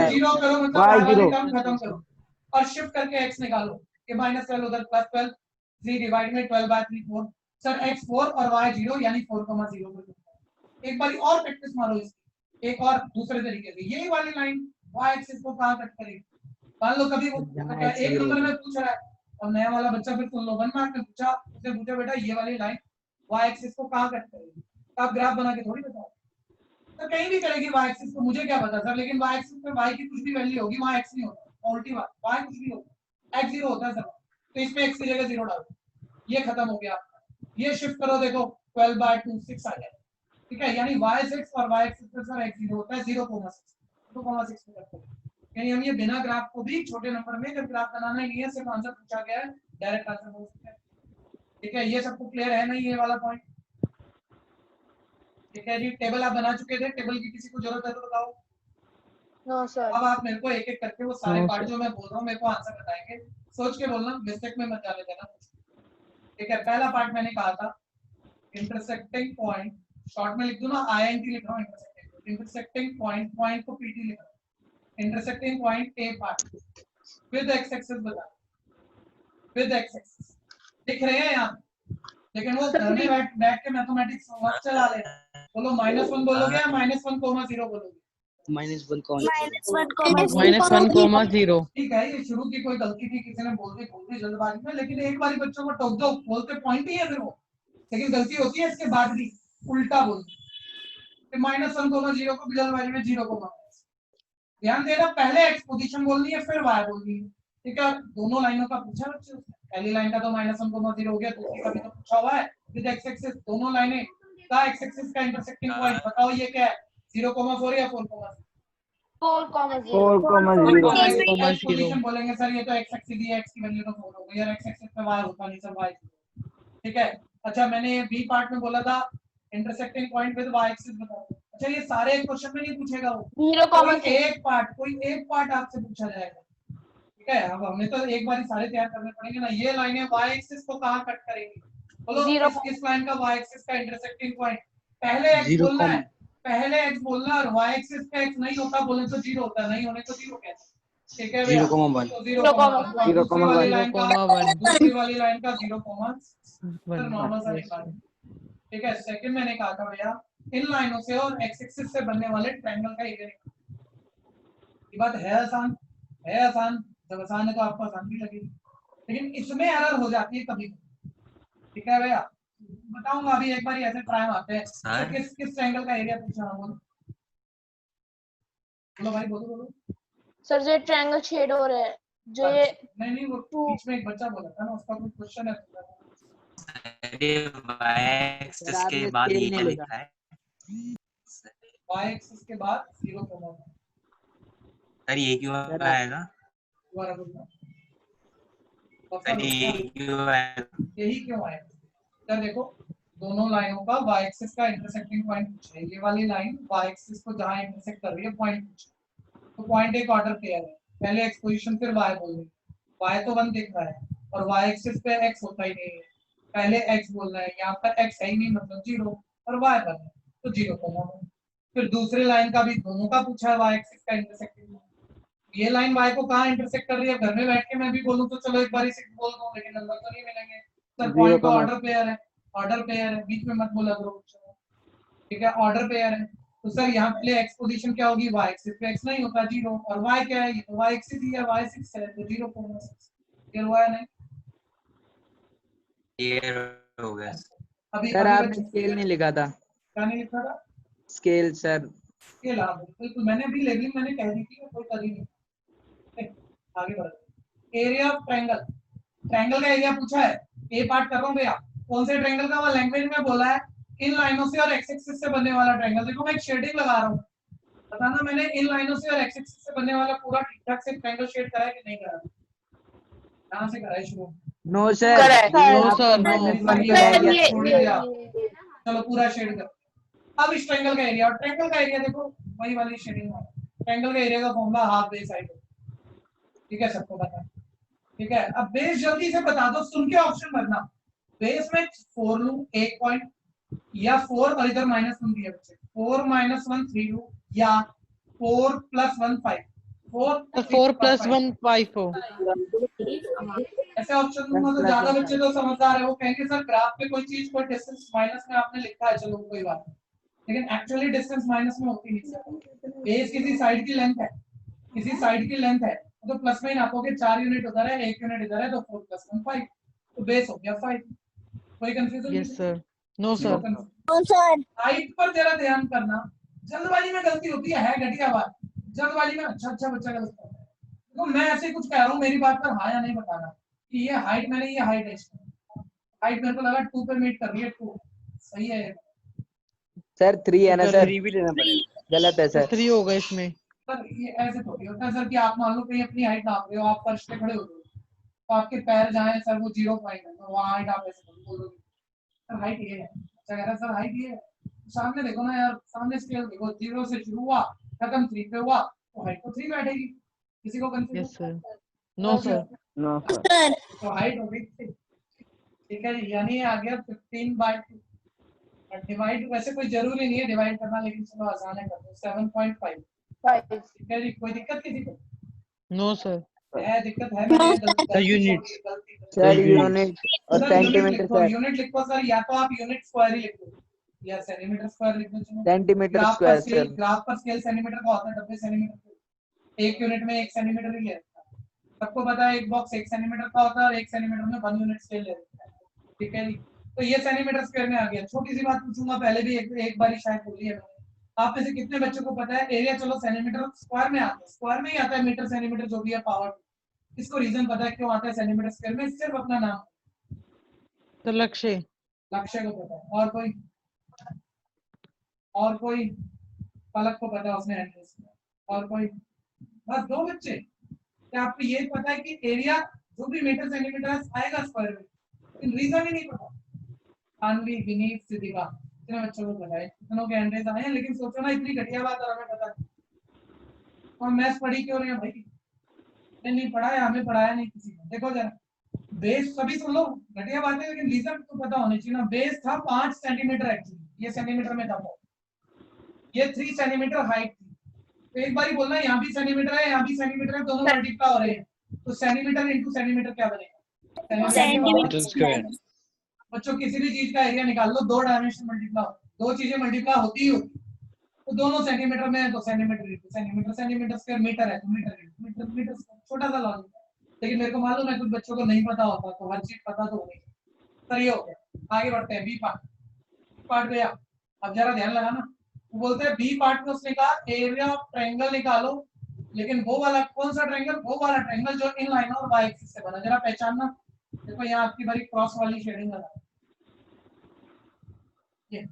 जीरो करो, मतलब y वाली टर्म खत्म करो और शिफ्ट करके x निकालो कि -12 उधर +12, 3 डिवाइड में 12/3 4। सर x 4 और y 0 यानी 4,0 पर। एक बार और प्रैक्टिस मारो इसकी, एक और दूसरे तरीके से, यही वाली लाइन y एक्सिस को कहां कट करेगी। मान लो कभी वो एक नंबर में पूछ रहा है और नया वाला बच्चा फिर सुन लो 1 मार्क में पूछा, उससे पूछा बेटा ये वाली लाइन y एक्सिस को कहां कट करेगी, तो आप ग्राफ बना के थोड़ी बताओ, तो कहीं भी करेगी y एक्सिस को, मुझे क्या पता सर, लेकिन y एक्सिस पे y की कुछ भी वैल्यू होगी, वहां x नहीं होता, उल्टी बात, y कुछ भी होगा, x 0 होता है सर, तो इसमें x की जगह 0 डाल दो, ये खत्म हो गया आपका। ये शिफ्ट करो, देखो 12/2 6 आ जाएगा, ठीक है, यानी y6 और y एक्सिस पे सर x 0 होता है, 0,6 2,6 पे करते हैं। यानी हम ये बिना ग्राफ को भी छोटे नंबर में जब ग्राफ बनाना ही नहीं है, सिर्फ आंसर पूछा गया है, डायरेक्ट आंसर हो सकता है। ठीक है, ये सबको क्लियर है नहीं ये वाला पॉइंट। ठीक है जी, टेबल आप बना चुके थे, टेबल की किसी को जरूरत है तो बताओ। No sir. अब आप मेरे को एक एक करके वो सारे पार्ट जो मैं बोल रहा हूँ मेरे को आंसर बताएंगे, सोच के बोलना, मिस्टेक में मत जाने देना। ठीक है, पहला पार्ट मैंने कहा था इंटरसेक्टिंग पॉइंट, शॉर्ट में लिख दूं ना, INT लिख रहा हूँ, इंटरसेक्टिंग पॉइंट, पॉइंट को PT लिख रहा हूँ, intersecting point A part with x axis बता, विद x एक्सिस लिख रहे हैं यहाँ, लेकिन वो घर में बैठ के मैथमेटिक्स वर्क चला ले। बोलो -1 बोलोगे या -1 कोमा 0 बोलोगे? -1 -1, 0। ठीक है, ये शुरू की कोई गलती थी, किसी ने बोल दी जल्दबाजी में, लेकिन एक बार बच्चों को टोक दो, बोलते पॉइंट ही है फिर वो, लेकिन गलती होती है इसके बाद भी, उल्टा बोलते फिर -1 0 को जल्दबाजी में 0 को ध्यान देना, पहले x पोजीशन बोलनी है फिर y बोलनी है। ठीक है, दोनों लाइनों का पूछा बच्चे उसने, पहली लाइन का तो -1 0 हो गया, दूसरी का भी तो पूछा हुआ है विद x एक्सिस, दोनों लाइनें का x एक्सिस का इंटरसेक्टिंग पॉइंट बताओ ये क्या है, 0,4 या 4,0? 4,0 पोजीशन बोलेंगे सर ये तो x एक्सिस है, x की वैल्यू तो 4 हो गई, और x एक्सिस पे y होता नहीं सर, y। ठीक है, अच्छा मैंने ये बी पार्ट में बोला था intersecting point with y axis बताओ। अच्छा ये सारे एक क्वेश्चन में नहीं पूछेगा वो, कोई एक पार्ट आपसे पूछा जाएगा। ठीक है, अब हमें तो एक बार सारे तैयार करने पड़ेंगे ना। ये लाइनें y एक्सिस को कहां कट करेंगी, बोलो इस लाइन का y एक्सिस का इंटरसेक्टिंग पॉइंट, पहले x बोलना है, पहले x बोलना, और y एक्सिस पे x नहीं होता बोले तो 0 होता है, नहीं होने तो 0 कहते हैं। ठीक है भैया, 0,1 तो 0,1 दूसरी वाली लाइन का 0,1 सर नॉर्मल सा निकाल। ठीक है, सेकंड मैंने कहा था भैया इन लाइनों से और x एक्सिस से बनने वाले ट्रायंगल का एरिया निकाल। ये बात है आसान, है आसान, जब आसान है तो आपको आसान भी लगेगी, लेकिन इसमें एरर हो जाती है कभी। ठीक है भैया, बताऊंगा अभी एक बार ऐसे ट्राई मारते हैं, तो किस ट्रायंगल का एरिया पूछा है, बोलो बोलो भाई, बोलो बोलो सर जो ट्रायंगल शेड हो रहा है, जो ये नहीं वो बीच में एक बच्चा बोला था ना, उसका कोई क्वेश्चन है? अरे y एक्सिस के बाद ये क्या लिखा है y एक्सिस के बाद 0,1 सर, ये क्यों आएगा? दोबारा बोलना। यही क्यों आया? इधर देखो, दोनों लाइनों का y एक्सिस का इंटरसेक्टिंग पॉइंट पूछा है। ये वाली लाइन y एक्सिस को जहां इंटरसेक्ट कर रही है पॉइंट पूछा। तो पॉइंट एक ऑर्डर पेयर है, पहले x पोजीशन फिर y बोल रही है। y तो 1 दिख रहा है और y एक्सिस पे x होता ही नहीं है, पहले x बोल रहा है, यहाँ पर x है ही नहीं मतलब 0 और y पर है तो 0 कॉमन। फिर दूसरे लाइन का भी दोनों का पूछा है y एक्सिस का इंटरसेक्टिंग। ये लाइन y को कहां इंटरसेक्ट कर रही है? घर में बैठ के मैं भी बोलूं तो चलो एक बार ही बोल दूं, लेकिन नंबर तो नहीं मिलेंगे। सर पॉइंट का ऑर्डर पेयर है, ऑर्डर पेयर है, बीच में मत बोला करो, ठीक है, ऑर्डर पेयर है। तो सर यहाँ पहले x पोजीशन क्या होगी? y एक्सिस पे x नहीं होता 0 और y क्या है? ये तो y एक्सिस ही है, y 6 है तो 0.6 क्लियर हुआ है नहीं? क्लियर हो गया। अभी सर आपने स्केल नहीं लिखा था। क्या नहीं लिखा था? Scale sir. स्केल हाँ बिल्कुल, मैंने भी लेबलिंग मैंने कह दी थी, कोई कर ही नहीं। आगे बढ़ो। एरिया ऑफ ट्रायंगल, ट्रायंगल का एरिया पूछा है। ए पार्ट कर रहा हूँ भैया, कौन से ट्रायंगल का? वो लैंग्वेज में बोला है इन लाइनों से और एक्स एक्सिस से बनने वाला ट्रायंगल। देखो मैं एक शेडिंग लगा रहा हूँ, बताना मैंने इन लाइनों से और एक्स एक्सिस से बनने वाला पूरा ठीक ठाक से ट्रायंगल शेड करा है कि नहीं करा? कहां से करा है शुरू? No sir, no sir. चलो पूरा शेड कर। अब इस ट्रायंगल का एरिया, और ट्रायंगल का एरिया देखो वही वाली शेडिंग है। ट्रायंगल का एरिया का फॉर्मूला हाफ बेस साइड, ठीक है, सबको पता है, ठीक है। अब बेस जल्दी से बता दो, सुन के ऑप्शन भरना। बेस में 4 लूं 1 पॉइंट, या 4 और इधर -1 दिया बच्चे, 4 - 1 3 लूं, या 4 + 1 5, 4 + 1 5 हो। ऐसे ऑप्शन दूंगा तो ज्यादा बच्चे तो समझदार है, वो कहेंगे सर ग्राफ पे कोई चीज कोई डिस्टेंस माइनस में आपने लिखा है, चलो कोई बात नहीं, लेकिन एक्चुअली डिस्टेंस माइनस में होती नहीं। बेस किसी साइड की लेंथ है, किसी साइड की लेंथ है तो प्लस में ही नापोगे, 4 यूनिट उधर है 1 यूनिट इधर है तो 4 + 1 5, तो बेस हो गया 5। कोई confusion? Yes sir. No sir. Height पर जरा ध्यान करना, जल्दबाजी में गलती होती है घटिया बात, जल्दबाजी में अच्छा बच्चा गलत करता है। तो मैं ऐसे कुछ कह रहा हूँ, मेरी बात पर हाँ या नहीं बताना कि ये हाइट, मैंने ये हाइट है, हाइट मेरे को लगा 2 पे मीट कर रही है, 2 सही है सर 3 है ना सर? 3 भी लेना पड़ेगा। गलत है सर। 3 होगा इसमें। सर ये ऐसे थोड़ी होता है सर कि आप मान लो कहीं अपनी हाइट नाप रहे हो, आप फर्श पे खड़े हो रहे हो तो आपके पैर जाए सर वो 0 पॉइंट है तो वहाँ हाइट आप ऐसे बोलोगे सर हाइट ये है, अच्छा कह रहा है सर हाइट ये है। सामने देखो ना यार, सामने स्केल देखो, 0 से शुरू हुआ खत्म 3 पे हुआ तो हाइट तो 3 बैठेगी। किसी को confusion? Yes sir. No sir. No sir. तो हाइट हो गई, ठीक है जी, यानी आ गया 15/2। डिवाइड वैसे कोई जरूरी नहीं है डिवाइड करना, लेकिन चलो आसान है, कर दो 7.5, ठीक है जी। कोई दिक्कत किसी को? No sir. है दिक्कत है? मैंने यूनिट सर, यूनिट और सेंटीमीटर सर। यूनिट लिखो सर, या तो आप यूनिट स्क्वायर ही लिख दो या सेंटीमीटर स्क्वायर लिख दो। चलो सेंटीमीटर स्क्वायर सर। ग्राफ पर स्केल सेंटीमीटर का होता है, 90 सेंटीमीटर, 1 यूनिट में 1 सेंटीमीटर ही लेता है। सबको पता है एक बॉक्स 1 सेंटीमीटर का होता है और 1 सेंटीमीटर में 1 यूनिट स्केल लेता है, ठीक है जी। तो ये सेंटीमीटर स्क्वायर में आ गया। छोटी सी बात पूछूंगा, पहले भी एक बार ही शायद बोली है मैंने, आप में से कितने बच्चों को पता है एरिया चलो सेंटीमीटर स्क्वायर में आता है, स्क्वायर में ही आता है, मीटर सेंटीमीटर जो भी है पावर, इसको रीजन पता है क्यों आता है सेंटीमीटर स्क्वायर में? सिर्फ अपना नाम तो लक्ष्य को पता है, और कोई पलक को पता है, उसने एड्रेस किया, और कोई? बस 2 बच्चे। क्या आपको ये पता है कि एरिया जो भी मीटर सेंटीमीटर आएगा स्क्वायर में, लेकिन रीजन ही नहीं पता? अनवी, विनीत, सिद्धिका, इतने बच्चों को पता है, इतनों के एड्रेस आए हैं, लेकिन सोचो ना इतनी घटिया बात और हमें पता नहीं। और मैथ्स पढ़ी क्यों नहीं है भाई? नहीं पढ़ाया, हमें पढ़ाया नहीं किसी ने। देखो जरा बेस, सभी सुन लो, घटिया बात है लेकिन रीजन तो पता होनी चाहिए ना। बेस था 5 सेंटीमीटर, एक्चुअली ये सेंटीमीटर में था, ये 3 सेंटीमीटर हाइट थी। तो एक बार ही बोलना यहाँ भी सेंटीमीटर है यहाँ भी सेंटीमीटर है, दोनों मल्टीप्लाई हो रहे हैं, तो सेंटीमीटर इंटू सेंटीमीटर क्या बनेगा? Centimetre square. बच्चों किसी भी चीज का एरिया निकाल लो, 2 डायमेंशन मल्टीप्लाई, 2 चीजें मल्टीप्लाई होती ही होती, तो दोनों सेंटीमीटर में है तो centimetre into centimetre, centimetre square metre है तो metre into metre, metre square. छोटा सा लॉजिक है, लेकिन मेरे को मालूम है कुछ बच्चों को नहीं पता होता, तो हर चीज पता तो होगी। सर ये हो गया, आगे बढ़ते हैं। बी पार्ट गया। अब जरा ध्यान लगाना, वो बोलते हैं बी पार्ट में उसने कहा एरिया ऑफ ट्रायंगल निकालो, लेकिन वो वाला कौन सा ट्रायंगल? वो वाला ट्रायंगल जो इन लाइन और वाई एक्सिस से बना। जरा पहचानना, देखो यहाँ आपकी बड़ी क्रॉस वाली शेडिंग है, ये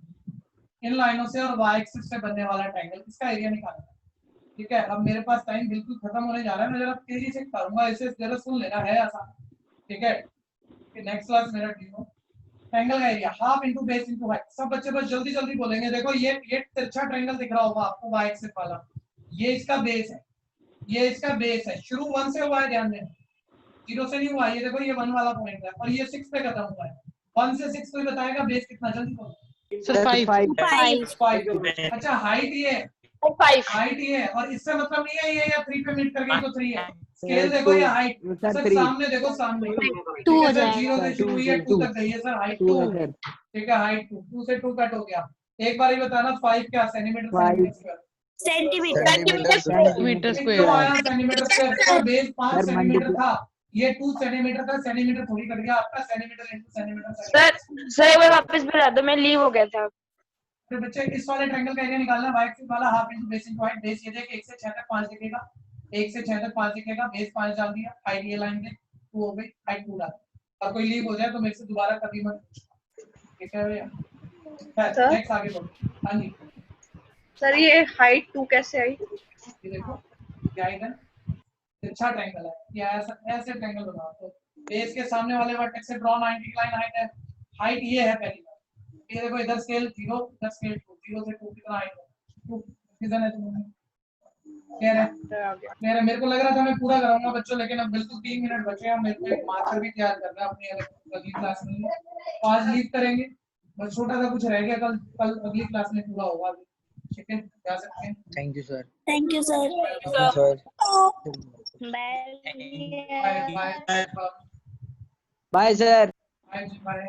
इन लाइनों से और वाई एक्सिस से बनने वाला ट्रायंगल, इसका एरिया निकालना, ठीक है। अब मेरे पास टाइम बिल्कुल खत्म होने जा रहा है, मैं जरा तेजी से करूंगा, इसे जरा सुन लेना, है आसान। ठीक है, नेक्स्ट क्लास मेरा टीम हो। ट्रायंगल का area half into base into height. सब बच्चे बस जल्दी जल्दी बोलेंगे। देखो ये तिरछा ट्रायंगल दिख रहा होगा आपको y एक्सिस वाला, ये इसका बेस है, ये इसका बेस है। शुरू 1 से हुआ है, ध्यान देना, 0 से नहीं हुआ। ये देखो ये 1 वाला पॉइंट है और ये 6 पे खत्म हुआ है। 1 से 6 कोई बताएगा बेस कितना? जल्दी बोलो। सर 5 5। अच्छा हाइट ये है, 5 हाइट ये है, और इससे मतलब नहीं है ये या 3 पे मीट कर गई तो 3 है। स्केल देखो ये हाइट, सर सामने देखो, सामने 2 हो सर, जाएगा। 0 से शुरू हुई है 2 तक गई है सर, हाइट 2 सर ठीक है, हाइट 2 से 2 कट हो गया। एक बार ही बताना 5 क्या? सेंटीमीटर सेंटीमीटर सेंटीमीटर क्यों आया centimetre square? Sir base 5 sir, centimetre multiply- था, ये 2 सेंटीमीटर था, सेंटीमीटर थोड़ी कट गया आपका, सेंटीमीटर इनटू सेंटीमीटर। सर एक बार वापस बुला दो, मैं लीव हो गया था। तो बच्चे इस वाले ट्रायंगल का एरिया निकालना है। y एक्सिस वाला half into base into height. Base ये देख 1 से 6 तक 5 दिखेगा, 1 से 6 तक 5 दिखेगा, बेस 5 डाल दिया, हाइट ये लाइन पे 2 हो गई, हाइट 2 डाल। और कोई लीव हो जाए तो मेरे से दोबारा कभी मत, ठीक है भैया? सर? नेक्स्ट आगे बढ़ो। हां जी, सर ये हाइट 2 कैसे आई? ये देखो क्या है इधर अच्छा ट्रायंगल है, या ऐसे ट्रायंगल बनाओ तो बेस के सामने वाले वर्टेक्स से ड्रॉ 90 डिक्लाइन हाइट है। हाइट ये है पहली बार। ये देखो इधर स्केल 0, इधर स्केल 2, 0 से 2 कितना हाइट है? 2 कितना है तुम्हें? क्लियर है? क्लियर है? मेरे को लग रहा था मैं पूरा कराऊंगा बच्चों, लेकिन अब बिल्कुल 3 मिनट बचे हैं। मेरे को एक मार्कर भी तैयार करना है अपनी अगली क्लास में। तो आज लीव करेंगे, बस छोटा सा कुछ रह गया, कल अगली क्लास में पूरा होगा। ठीक है, जा सकते हैं। Thank you sir. Thank you sir. Sir bye bye bye bye sir. Bye.